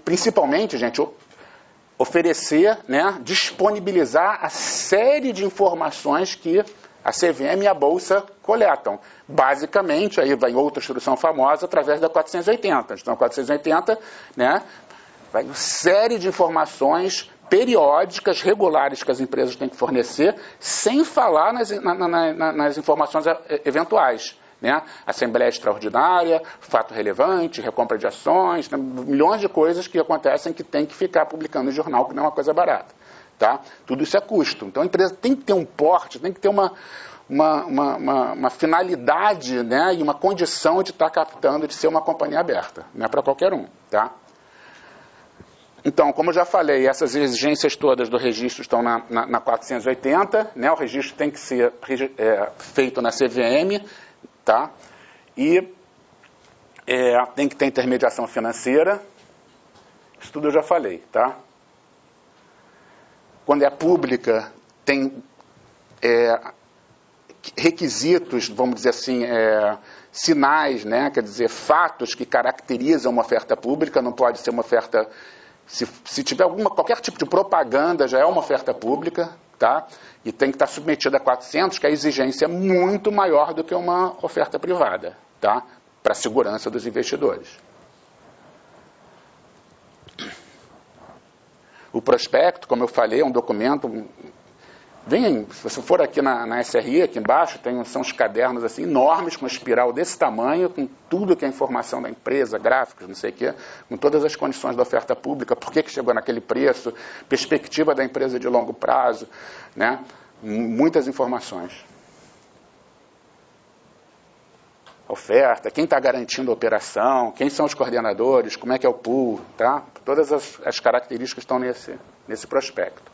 [SPEAKER 2] principalmente, gente, oferecer, né, disponibilizar a série de informações que a CVM e a Bolsa coletam. Basicamente, aí vai outra instrução famosa, através da 480. Então, a 480, né, vai uma série de informações periódicas, regulares que as empresas têm que fornecer, sem falar nas informações eventuais, né? Assembleia extraordinária, fato relevante, recompra de ações, né? Milhões de coisas que acontecem que tem que ficar publicando no jornal, que não é uma coisa barata, tá? Tudo isso é custo. Então a empresa tem que ter um porte, tem que ter uma finalidade, né? E uma condição de estar captando, de ser uma companhia aberta, não é para qualquer um, tá? Então, como eu já falei, essas exigências todas do registro estão na 480, né? O registro tem que ser feito na CVM, tá? E tem que ter intermediação financeira. Isso tudo eu já falei, tá? quando é pública, tem requisitos, vamos dizer assim, sinais, né? Quer dizer, fatos que caracterizam uma oferta pública, não pode ser uma oferta... Se tiver qualquer tipo de propaganda, já é uma oferta pública, tá? E tem que estar submetida a 400, que a exigência é muito maior do que uma oferta privada, tá? Para a segurança dos investidores. O prospecto, como eu falei, é um documento... se você for aqui na SRI, aqui embaixo, são uns cadernos assim, enormes, com espiral desse tamanho, com tudo que é informação da empresa, gráficos, não sei o quê, com todas as condições da oferta pública, por que chegou naquele preço, perspectiva da empresa de longo prazo, né? Muitas informações. Oferta, quem está garantindo a operação, quem são os coordenadores, como é que é o pool, tá? Todas as características estão nesse prospecto.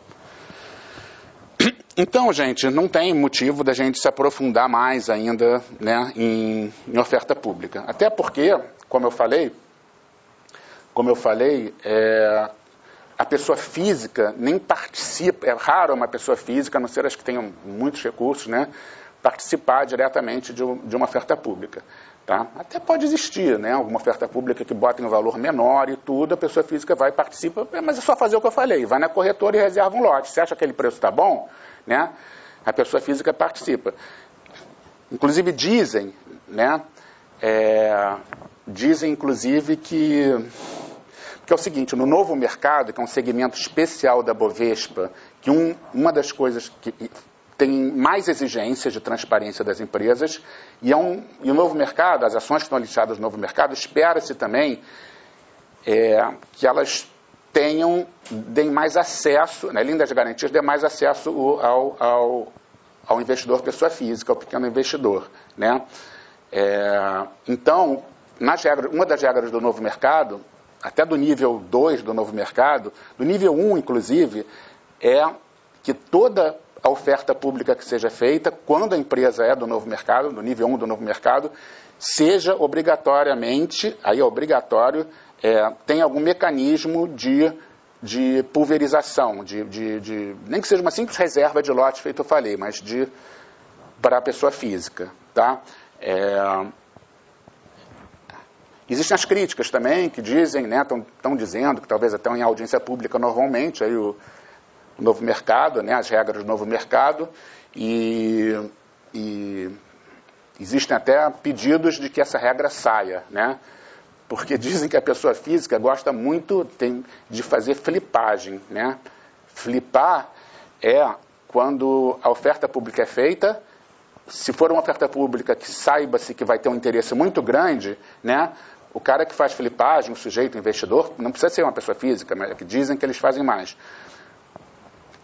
[SPEAKER 2] Então, gente, não tem motivo da gente se aprofundar mais ainda, né, em oferta pública. Até porque, como eu falei, a pessoa física nem participa, é raro uma pessoa física, a não ser as que tenham muitos recursos, né, participar diretamente de uma oferta pública. Tá? Até pode existir, né, alguma oferta pública que bota em um valor menor e tudo, a pessoa física vai e participa, mas é só fazer o que eu falei, vai na corretora e reserva um lote. Você acha que aquele preço está bom? Né? A pessoa física participa. Inclusive dizem, né, inclusive que é o seguinte, no novo mercado, que é um segmento especial da Bovespa, que uma das coisas que tem mais exigências de transparência das empresas, e o novo mercado, as ações que estão listadas no novo mercado, espera-se também que elas deem mais acesso, né, além das garantias, dê mais acesso ao investidor pessoa física, ao pequeno investidor. Né? Então, uma das regras do novo mercado, até do nível 2 do novo mercado, do nível 1, inclusive, é que toda a oferta pública que seja feita, quando a empresa é do novo mercado, do nível 1 do novo mercado, seja obrigatoriamente, aí é obrigatório, tem algum mecanismo de pulverização, nem que seja uma simples reserva de lote, feito eu falei, mas para a pessoa física. Tá? Existem as críticas também, que dizem, né, estão dizendo, que talvez até em audiência pública normalmente, aí o novo mercado, né, as regras do novo mercado, e existem até pedidos de que essa regra saia, né? Porque dizem que a pessoa física gosta muito de fazer flipagem, né? Flipar é quando a oferta pública é feita, se for uma oferta pública que saiba-se que vai ter um interesse muito grande, né? O cara que faz flipagem, o sujeito, o investidor, não precisa ser uma pessoa física, mas é que dizem que eles fazem mais.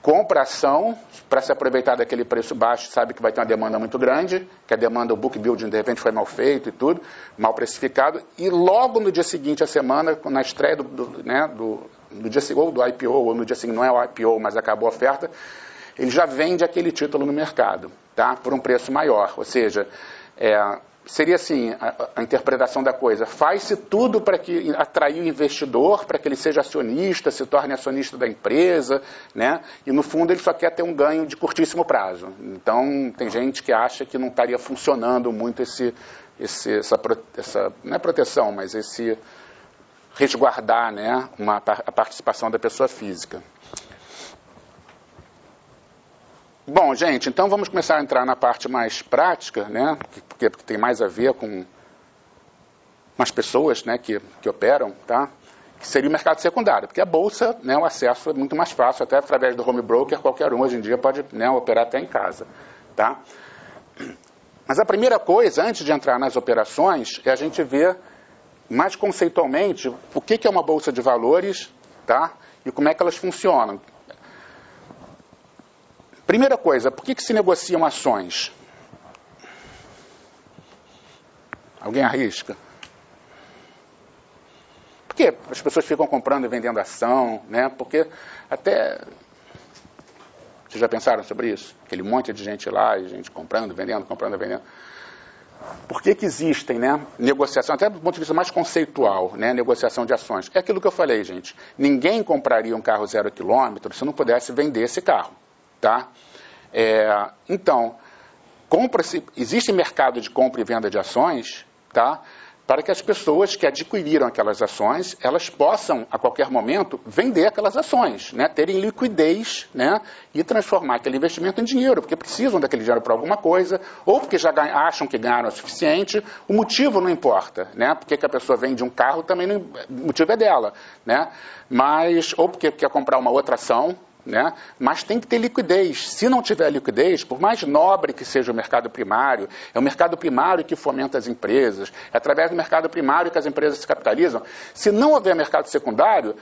[SPEAKER 2] Compra ação para se aproveitar daquele preço baixo, sabe que vai ter uma demanda muito grande, que a demanda, o book building de repente foi mal feito e tudo, mal precificado, e logo no dia seguinte, a semana, na estreia no dia seguinte, ou do IPO, ou no dia seguinte, não é o IPO, mas acabou a oferta, ele já vende aquele título no mercado, tá? Por um preço maior, ou seja, seria assim, a interpretação da coisa, faz-se tudo para atrair o investidor, para que ele seja acionista, se torne acionista da empresa, né? E no fundo ele só quer ter um ganho de curtíssimo prazo. Então tem gente que acha que não estaria funcionando muito essa não é proteção, mas esse resguardar, né, a participação da pessoa física. Bom, gente, então vamos começar a entrar na parte mais prática, né, porque tem mais a ver com as pessoas, né, que operam, tá, que seria o mercado secundário, porque a bolsa, né, o acesso é muito mais fácil, até através do home broker, qualquer um hoje em dia pode, né, operar até em casa. Tá? Mas a primeira coisa, antes de entrar nas operações, é a gente ver mais conceitualmente o que é uma bolsa de valores, tá, e como é que elas funcionam. Primeira coisa, por que se negociam ações? Alguém arrisca? Por que as pessoas ficam comprando e vendendo ação, né? Porque até... Vocês já pensaram sobre isso? Aquele monte de gente lá, e gente comprando, vendendo, comprando, vendendo. por que existem, né, negociação, até do ponto de vista mais conceitual, né, negociação de ações? É aquilo que eu falei, gente. Ninguém compraria um carro 0 km se não pudesse vender esse carro. Tá? Então, existe mercado de compra e venda de ações, tá? Para que as pessoas que adquiriram aquelas ações, elas possam, a qualquer momento, vender aquelas ações, né? Terem liquidez, né? E transformar aquele investimento em dinheiro, porque precisam daquele dinheiro para alguma coisa, ou porque já acham que ganharam o suficiente. O motivo não importa, né? Porque que a pessoa vende um carro também não, o motivo é dela, né? Ou porque quer comprar uma outra ação, né? Mas tem que ter liquidez. Se não tiver liquidez, por mais nobre que seja o mercado primário, é o mercado primário que fomenta as empresas, é através do mercado primário que as empresas se capitalizam. Se não houver mercado secundário,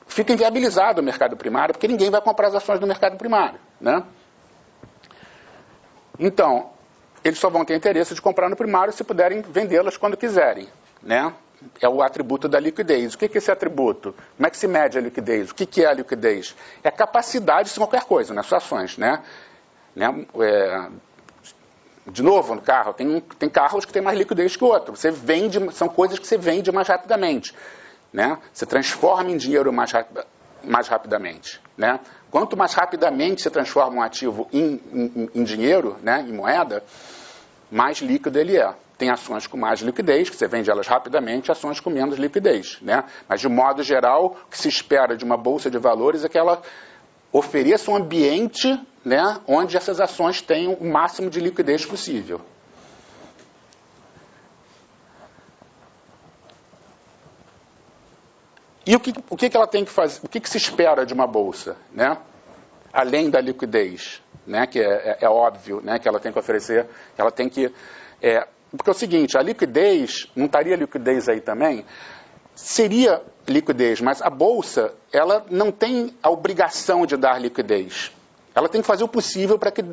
[SPEAKER 2] fica inviabilizado o mercado primário, porque ninguém vai comprar as ações do mercado primário, né? Então, eles só vão ter interesse de comprar no primário se puderem vendê-las quando quiserem, né? É o atributo da liquidez. O que é esse atributo? Como é que se mede a liquidez? O que é a liquidez? É a capacidade de qualquer coisa, nas suas ações, né? De novo, no carro, tem carros que têm mais liquidez que outros. Você vende, são coisas que você vende mais rapidamente, né? Você transforma em dinheiro mais rapidamente, né? Quanto mais rapidamente você transforma um ativo em dinheiro, né, em moeda, mais líquido ele é. Tem ações com mais liquidez, que você vende elas rapidamente, ações com menos liquidez, né? Mas, de modo geral, o que se espera de uma bolsa de valores é que ela ofereça um ambiente, né, onde essas ações tenham o máximo de liquidez possível. E o que ela tem que fazer? O que se espera de uma bolsa, né? Além da liquidez, né, que é óbvio, né, que ela tem que oferecer, ela tem que... porque é o seguinte, a liquidez, não estaria liquidez aí também? Seria liquidez, mas a bolsa, ela não tem a obrigação de dar liquidez. Ela tem que fazer o possível para que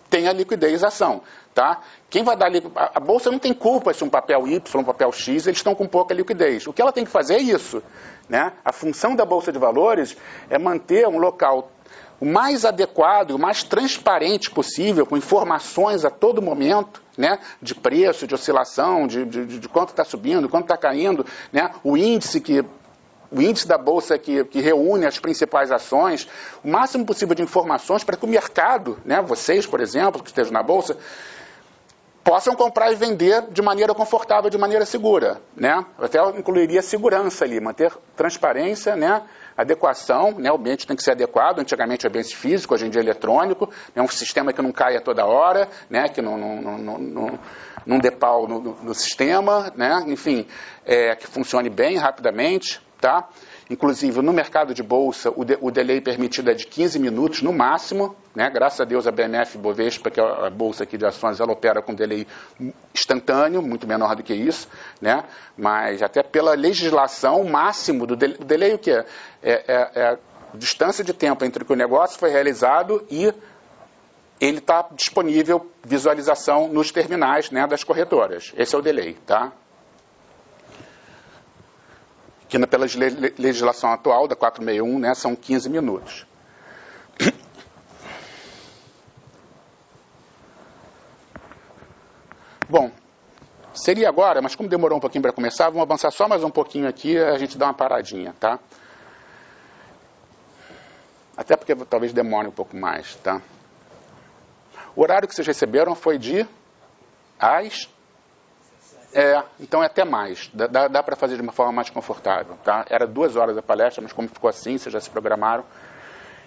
[SPEAKER 2] tenha liquidez a ação, tá? Quem vai dar a bolsa não tem culpa se um papel Y, um papel X, eles estão com pouca liquidez. O que ela tem que fazer é isso, né? A função da bolsa de valores é manter um local o mais adequado, o mais transparente possível, com informações a todo momento, né, de preço, de oscilação, de quanto está subindo, quanto está caindo, né, o índice da bolsa que reúne as principais ações, o máximo possível de informações para que o mercado, né, vocês, por exemplo, que estejam na bolsa, possam comprar e vender de maneira confortável, de maneira segura, né? Eu até incluiria segurança ali, manter transparência, né? Adequação, né? O ambiente tem que ser adequado, antigamente é ambiente físico, hoje em dia é eletrônico, é um sistema que não caia toda hora, né? Que não dê pau no sistema, né? Enfim, que funcione bem, rapidamente, tá? Inclusive, no mercado de bolsa, o delay permitido é de 15 minutos no máximo, né? Graças a Deus a BMF Bovespa, que é a bolsa aqui de ações, ela opera com delay instantâneo, muito menor do que isso, né? Mas até pela legislação, o máximo do delay o que é? É a distância de tempo entre que o negócio foi realizado e ele está disponível, visualização nos terminais, né, das corretoras. Esse é o delay, tá? Que pela legislação atual, da 461, né, são 15 minutos. Bom, seria agora, mas como demorou um pouquinho para começar, vamos avançar só mais um pouquinho aqui, a gente dá uma paradinha, tá? Até porque talvez demore um pouco mais, tá? O horário que vocês receberam foi de às... então é até mais. Dá para fazer de uma forma mais confortável, tá? Era 2 horas a palestra, mas como ficou assim, vocês já se programaram.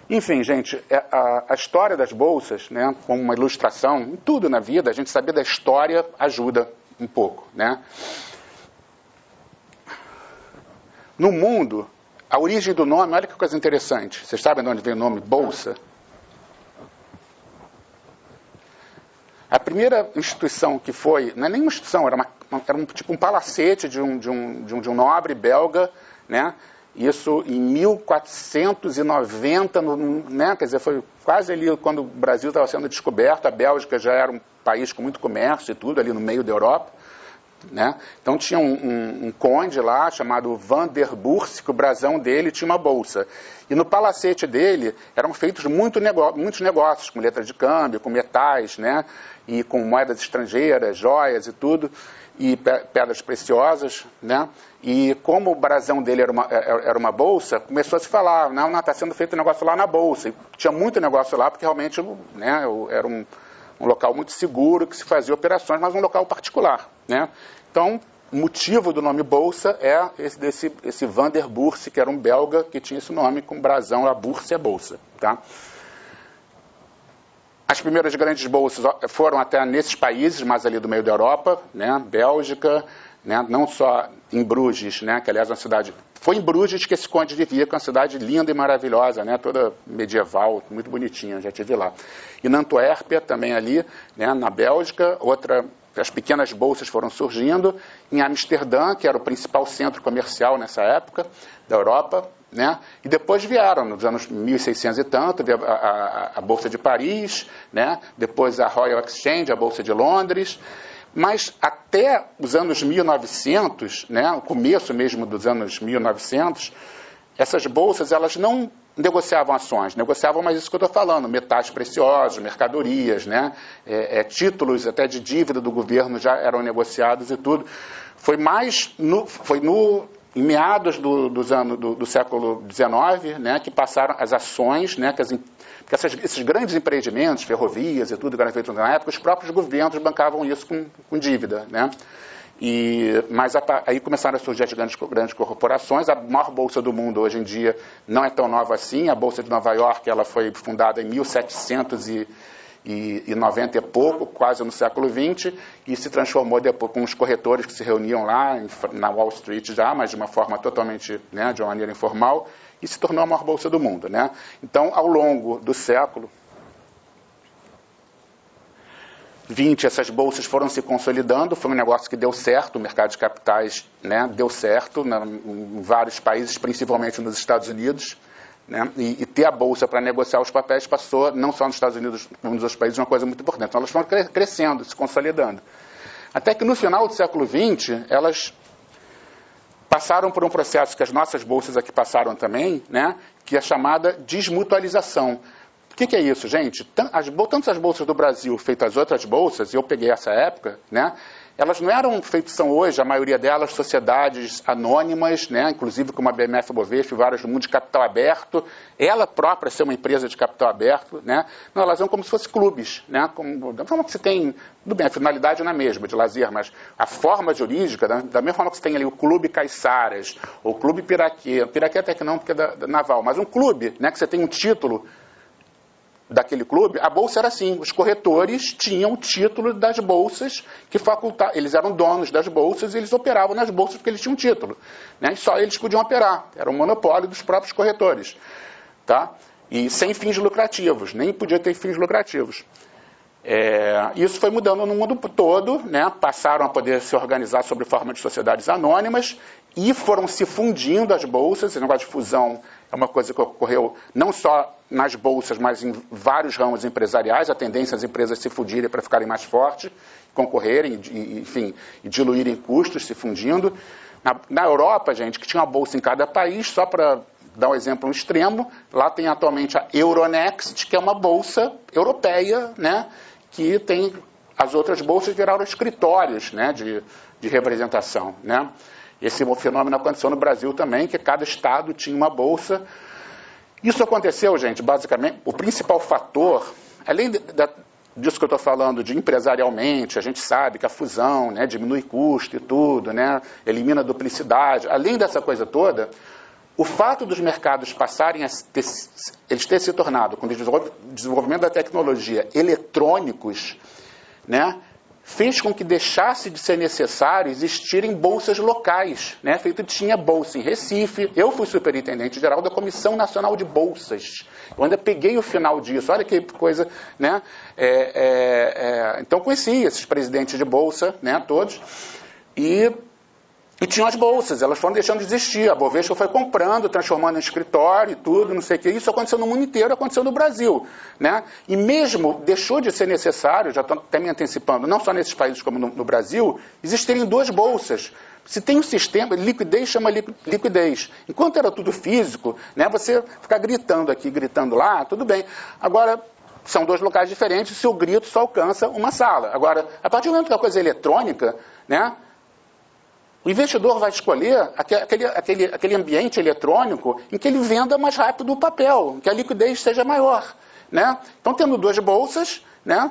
[SPEAKER 2] Enfim, gente, a história das bolsas, né, como uma ilustração, em tudo na vida, a gente saber da história ajuda um pouco, né? No mundo, a origem do nome, olha que coisa interessante. Vocês sabem de onde vem o nome bolsa? A primeira instituição que foi, não é nem uma instituição, era tipo um palacete de um nobre belga, né? Isso em 1490, né? Quer dizer, foi quase ali quando o Brasil estava sendo descoberto, a Bélgica já era um país com muito comércio e tudo, ali no meio da Europa, né? Então tinha um conde lá chamado Van der Bourse, que o brasão dele tinha uma bolsa. E no palacete dele eram feitos muitos negócios, com letra de câmbio, com metais, né? E com moedas estrangeiras, joias e tudo, e pedras preciosas, né? E como o brasão dele era uma bolsa, começou a se falar, não, está sendo feito um negócio lá na bolsa. E tinha muito negócio lá, porque realmente, né, era um local muito seguro, que se fazia operações, mas um local particular, né? Então, o motivo do nome Bolsa é esse Van der Bourse, que era um belga que tinha esse nome com brasão, a Bourse é bolsa, tá? As primeiras grandes bolsas foram até nesses países, mais ali do meio da Europa, né? Bélgica, né? Não só em Bruges, né? Que aliás é uma cidade... Foi em Bruges que esse conde vivia, que é uma cidade linda e maravilhosa, né? Toda medieval, muito bonitinha, já estive lá. E na Antuérpia, também ali, né? Na Bélgica, as pequenas bolsas foram surgindo. Em Amsterdã, que era o principal centro comercial nessa época da Europa, né? E depois vieram, nos anos 1600 e tanto, veio a Bolsa de Paris, né? Depois a Royal Exchange, a Bolsa de Londres. Mas até os anos 1900, né? O começo mesmo dos anos 1900, essas bolsas elas não negociavam ações, negociavam mais isso que eu estou falando, metais preciosos, mercadorias, né? Títulos até de dívida do governo já eram negociados e tudo. Foi em meados do século XIX, né, que passaram as ações, né, porque esses grandes empreendimentos, ferrovias e tudo que eram feitos na época, os próprios governos bancavam isso com dívida, né? Mas aí começaram a surgir as grandes corporações. A maior bolsa do mundo hoje em dia não é tão nova assim. A Bolsa de Nova York ela foi fundada em 1790 e pouco, quase no século XX, e se transformou depois com os corretores que se reuniam lá na Wall Street já, mas de uma forma totalmente, né, de uma maneira informal, e se tornou a maior bolsa do mundo, né? Então, ao longo do século XX, essas bolsas foram se consolidando, foi um negócio que deu certo, o mercado de capitais, né, deu certo em vários países, principalmente nos Estados Unidos, né, e ter a bolsa para negociar os papéis passou, não só nos Estados Unidos, como nos outros países, uma coisa muito importante. Então, elas foram crescendo, se consolidando. Até que no final do século XX, elas passaram por um processo que as nossas bolsas aqui passaram também, né, que é chamada desmutualização. O que é isso, gente? Tanto as bolsas do Brasil feitas as outras bolsas, e eu peguei essa época, né, elas não eram feitas, são hoje, a maioria delas, sociedades anônimas, né, inclusive como a BMF Bovespa e vários do mundo de capital aberto, ela própria ser uma empresa de capital aberto, né, não, elas são como se fossem clubes, né, da forma que você tem, tudo bem, a finalidade não é a mesma, de lazer, mas a forma jurídica, da mesma forma que você tem ali o Clube Caiçaras, ou o Clube Piraquê até que não, porque é da Naval, mas um clube, né, que você tem um título daquele clube, a bolsa era assim, os corretores tinham o título das bolsas que facultavam, eles eram donos das bolsas e eles operavam nas bolsas porque eles tinham título, né? E só eles podiam operar, era um monopólio dos próprios corretores, tá? E sem fins lucrativos, nem podia ter fins lucrativos. Isso foi mudando no mundo todo, né? Passaram a poder se organizar sob forma de sociedades anônimas e foram se fundindo as bolsas. Esse negócio de fusão é uma coisa que ocorreu não só nas bolsas, mas em vários ramos empresariais. A tendência é as empresas se fundirem para ficarem mais fortes, concorrerem, enfim, e diluírem custos, se fundindo. Na Europa, gente, que tinha uma bolsa em cada país, só para dar um exemplo extremo, lá tem atualmente a Euronext, que é uma bolsa europeia, né, que tem as outras bolsas viraram escritórios, né, de representação, né. Esse fenômeno aconteceu no Brasil também, que cada estado tinha uma bolsa. Isso aconteceu, gente, basicamente, o principal fator, além disso que eu estou falando de empresarialmente, a gente sabe que a fusão, né, diminui custo e tudo, né, elimina duplicidade, além dessa coisa toda, o fato dos mercados passarem a eles terem se tornado, com o desenvolvimento da tecnologia, eletrônicos, né, fez com que deixasse de ser necessário existirem bolsas locais, né? Tinha bolsa em Recife, eu fui superintendente geral da Comissão Nacional de Bolsas, eu ainda peguei o final disso, olha que coisa, né? Então conheci esses presidentes de bolsa, né, todos, e E tinham as bolsas, elas foram deixando de existir. A Bovespa foi comprando, transformando em escritório e tudo, não sei o que. Isso aconteceu no mundo inteiro, aconteceu no Brasil. Né? E mesmo deixou de ser necessário, já estou até me antecipando, não só nesses países como no Brasil, existirem duas bolsas. Se tem um sistema, liquidez chama liquidez. Enquanto era tudo físico, né, você ficar gritando aqui, gritando lá, tudo bem. Agora, são dois locais diferentes, se o grito só alcança uma sala. Agora, a partir do momento que a coisa é eletrônica, né, o investidor vai escolher aquele ambiente eletrônico em que ele venda mais rápido o papel, em que a liquidez seja maior. Né? Então, tendo duas bolsas, né,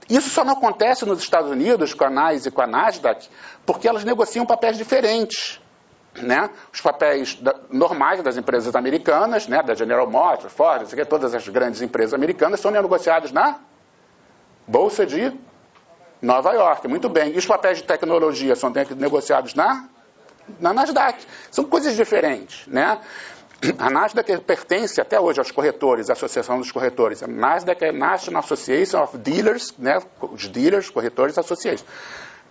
[SPEAKER 2] isso só não acontece nos Estados Unidos, com a NYSE e com a Nasdaq, porque elas negociam papéis diferentes. Né? Os papéis normais das empresas americanas, né, da General Motors, Ford, todas as grandes empresas americanas, são negociados na Bolsa de Nova York. Muito bem. E os papéis de tecnologia são negociados na Nasdaq. São coisas diferentes. Né? A Nasdaq pertence até hoje aos corretores, à Associação dos Corretores. A Nasdaq é National Association of Dealers, né? Os dealers, corretores, associados.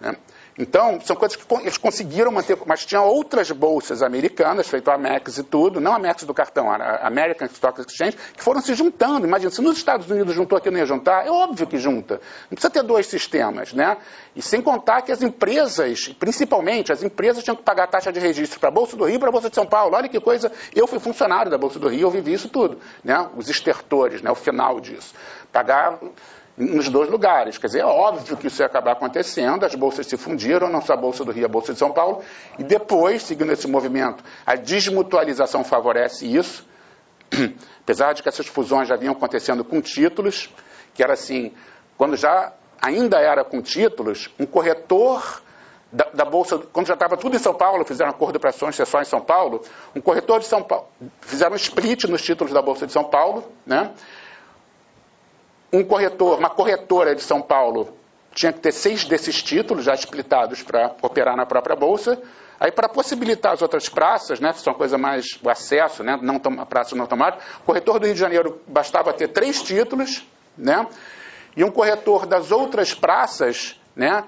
[SPEAKER 2] Né? Então, são coisas que eles conseguiram manter, mas tinha outras bolsas americanas, feito a Amex e tudo, não a Amex do cartão, a American Stock Exchange, que foram se juntando. Imagina, se nos Estados Unidos juntou aqui, não ia juntar, é óbvio que junta. Não precisa ter dois sistemas, né? E sem contar que as empresas, principalmente as empresas, tinham que pagar a taxa de registro para a Bolsa do Rio e para a Bolsa de São Paulo. Olha que coisa, eu fui funcionário da Bolsa do Rio, eu vivi isso tudo, né? Os estertores, né? O final disso. Pagar nos dois lugares. Quer dizer, é óbvio que isso ia acabar acontecendo, as bolsas se fundiram, não só a Bolsa do Rio, a Bolsa de São Paulo, e depois, seguindo esse movimento, a desmutualização favorece isso, apesar de que essas fusões já vinham acontecendo com títulos, que era assim, quando já ainda era com títulos, um corretor da Bolsa, quando já estava tudo em São Paulo, fizeram acordo para ações só em São Paulo, um corretor de São Paulo, fizeram um split nos títulos da Bolsa de São Paulo, né? Uma corretora de São Paulo tinha que ter 6 desses títulos já splitados para operar na própria Bolsa. Aí, para possibilitar as outras praças, né, que são coisa mais o acesso, né, a praça não automática, o corretor do Rio de Janeiro bastava ter 3 títulos, né, e um corretor das outras praças, né,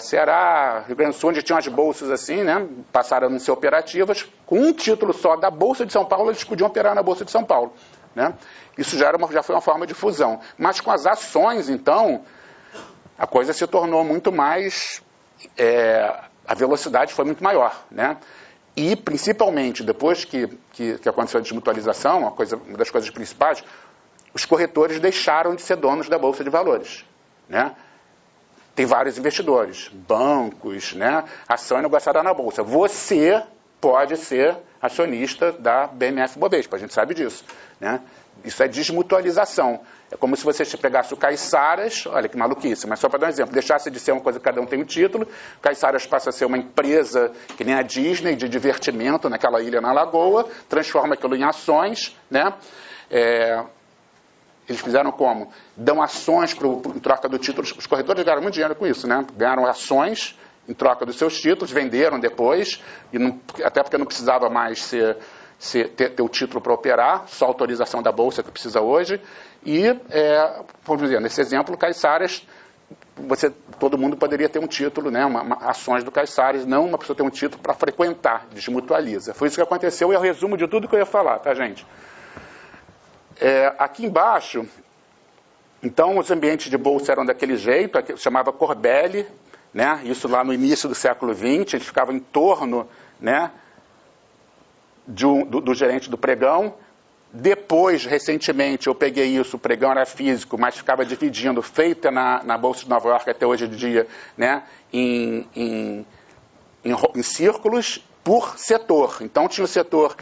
[SPEAKER 2] Ceará, Rio Grande do Sul, onde tinham as bolsas assim, né, passaram a não ser operativas, com um título só da Bolsa de São Paulo, eles podiam operar na Bolsa de São Paulo. Né? Isso já foi uma forma de fusão. Mas com as ações, então, a coisa se tornou muito mais... a velocidade foi muito maior. Né? E, principalmente, depois que aconteceu a desmutualização, uma das coisas principais, os corretores deixaram de ser donos da Bolsa de Valores. Né? Tem vários investidores, bancos, né? Ação é negociada na Bolsa. Você pode ser acionista da BMF Bovespa, a gente sabe disso. Né? Isso é desmutualização. É como se você pegasse o Caiçaras, olha que maluquice, mas só para dar um exemplo, deixasse de ser uma coisa que cada um tem um título, o Caiçaras passa a ser uma empresa que nem a Disney, de divertimento naquela ilha na Lagoa, transforma aquilo em ações, né? Eles fizeram como? Dão ações em troca do título, os corretores ganharam muito dinheiro com isso, né? Ganharam ações em troca dos seus títulos, venderam depois, até porque não precisava mais ter o título para operar, só a autorização da Bolsa que precisa hoje. E, vamos dizer, nesse exemplo, Caiçaras, todo mundo poderia ter um título, né, ações do Caiçaras, não uma pessoa ter um título para frequentar, desmutualiza. Foi isso que aconteceu e é o resumo de tudo que eu ia falar, tá, gente? Aqui embaixo, então, os ambientes de bolsa eram daquele jeito, chamava Corbelli, né, isso lá no início do século XX, eles ficavam em torno, né, do gerente do pregão. Depois, recentemente, eu peguei isso, o pregão era físico, mas ficava dividindo, feita na Bolsa de Nova York até hoje em dia, né, em círculos por setor. Então, tinha o setor,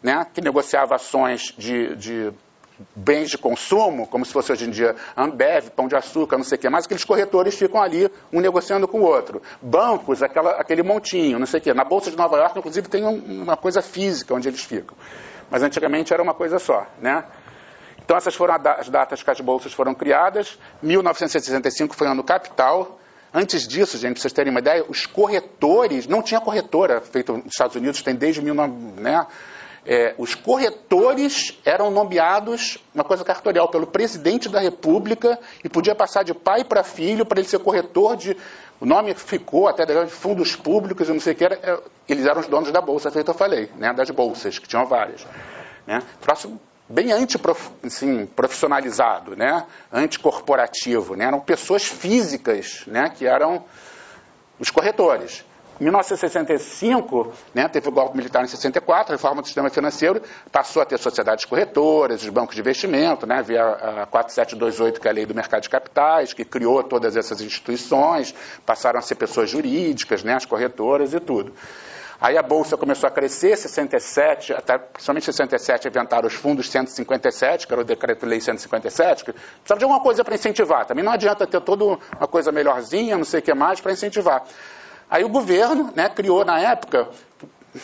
[SPEAKER 2] né, que negociava ações de bens de consumo, como se fosse hoje em dia Ambev, Pão de Açúcar, não sei o que mais, aqueles corretores ficam ali, um negociando com o outro. Bancos, aquele montinho, não sei o que. Na Bolsa de Nova York, inclusive, tem uma coisa física onde eles ficam. Mas antigamente era uma coisa só, né? Então essas foram as datas que as bolsas foram criadas. 1965 foi o ano capital. Antes disso, gente, para vocês terem uma ideia, os corretores, não tinha corretora feita nos Estados Unidos, tem desde 1900, né? os corretores eram nomeados, uma coisa cartorial, pelo presidente da República e podia passar de pai para filho para ele ser corretor de... O nome ficou até de fundos públicos, eu não sei o que era. Eles eram os donos da bolsa, feito eu falei, né, das bolsas, que tinham várias. Né? Próximo, bem profissionalizado, né, anticorporativo. Né? Eram pessoas físicas, né, que eram os corretores. Em 1965, né, teve o golpe militar em 64, a reforma do sistema financeiro, passou a ter sociedades corretoras, os bancos de investimento, né, via a 4728, que é a lei do mercado de capitais, que criou todas essas instituições, passaram a ser pessoas jurídicas, né, as corretoras e tudo. Aí a Bolsa começou a crescer, 67, até principalmente 67, inventaram os fundos 157, que era o Decreto-Lei 157, que precisava de alguma coisa para incentivar. Também não adianta ter toda uma coisa melhorzinha, não sei o que mais, para incentivar. Aí o governo, né, criou na época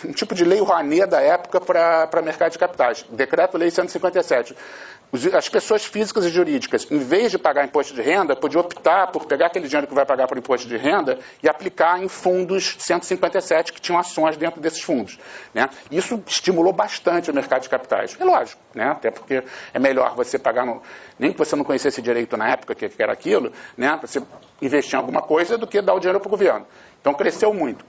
[SPEAKER 2] um tipo de lei Rouanet da época para mercado de capitais, Decreto-Lei 157. As pessoas físicas e jurídicas, em vez de pagar imposto de renda, podiam optar por pegar aquele dinheiro que vai pagar por imposto de renda e aplicar em fundos 157 que tinham ações dentro desses fundos. Né? Isso estimulou bastante o mercado de capitais. É lógico, né? Até porque é melhor você pagar, nem que você não conhecesse direito na época que era aquilo, né? Você investir em alguma coisa do que dar o dinheiro para o governo. Então cresceu muito.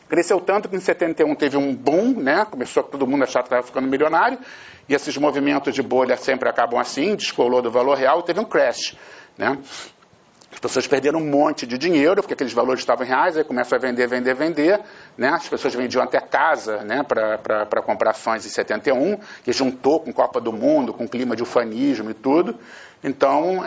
[SPEAKER 2] Cresceu tanto que em 71 teve um boom, né? Começou todo mundo a achar que estava ficando milionário, e esses movimentos de bolha sempre acabam assim, descolou do valor real e teve um crash. Né? As pessoas perderam um monte de dinheiro, porque aqueles valores estavam em reais, aí começam a vender. Né? As pessoas vendiam até casa, né, para comprar ações em 71, que juntou com Copa do Mundo, com clima de ufanismo e tudo. Então,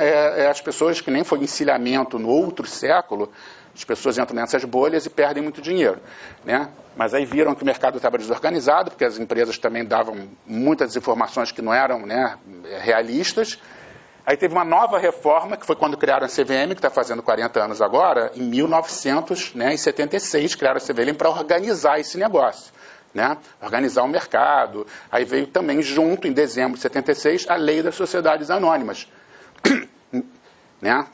[SPEAKER 2] as pessoas, que nem foi encilhamento no outro século, as pessoas entram nessas bolhas e perdem muito dinheiro. Né? Mas aí viram que o mercado estava desorganizado, porque as empresas também davam muitas informações que não eram, né, realistas. Aí teve uma nova reforma, que foi quando criaram a CVM, que está fazendo 40 anos agora, em 1976, criaram a CVM para organizar esse negócio. Né? Organizar o mercado. Aí veio também junto, em dezembro de 76, a Lei das Sociedades Anônimas. Né?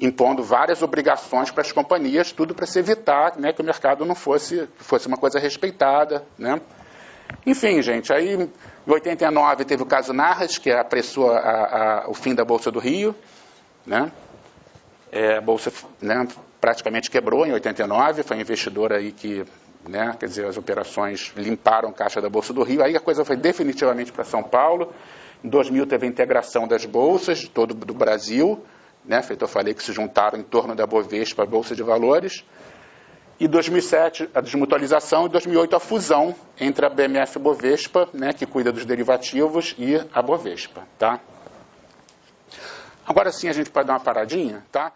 [SPEAKER 2] Impondo várias obrigações para as companhias, tudo para se evitar, né, que o mercado não fosse uma coisa respeitada. Né? Enfim, gente, aí em 89 teve o caso Narras, que apressou o fim da Bolsa do Rio. Né? A Bolsa, né, praticamente quebrou em 89, foi um investidor aí que, né, quer dizer, as operações limparam a caixa da Bolsa do Rio, aí a coisa foi definitivamente para São Paulo. Em 2000 teve a integração das bolsas do Brasil, né, feito eu falei, que se juntaram em torno da Bovespa, a Bolsa de Valores. E 2007 a desmutualização, e 2008 a fusão entre a BMF Bovespa, né, que cuida dos derivativos, e a Bovespa. Tá? Agora sim a gente pode dar uma paradinha, tá?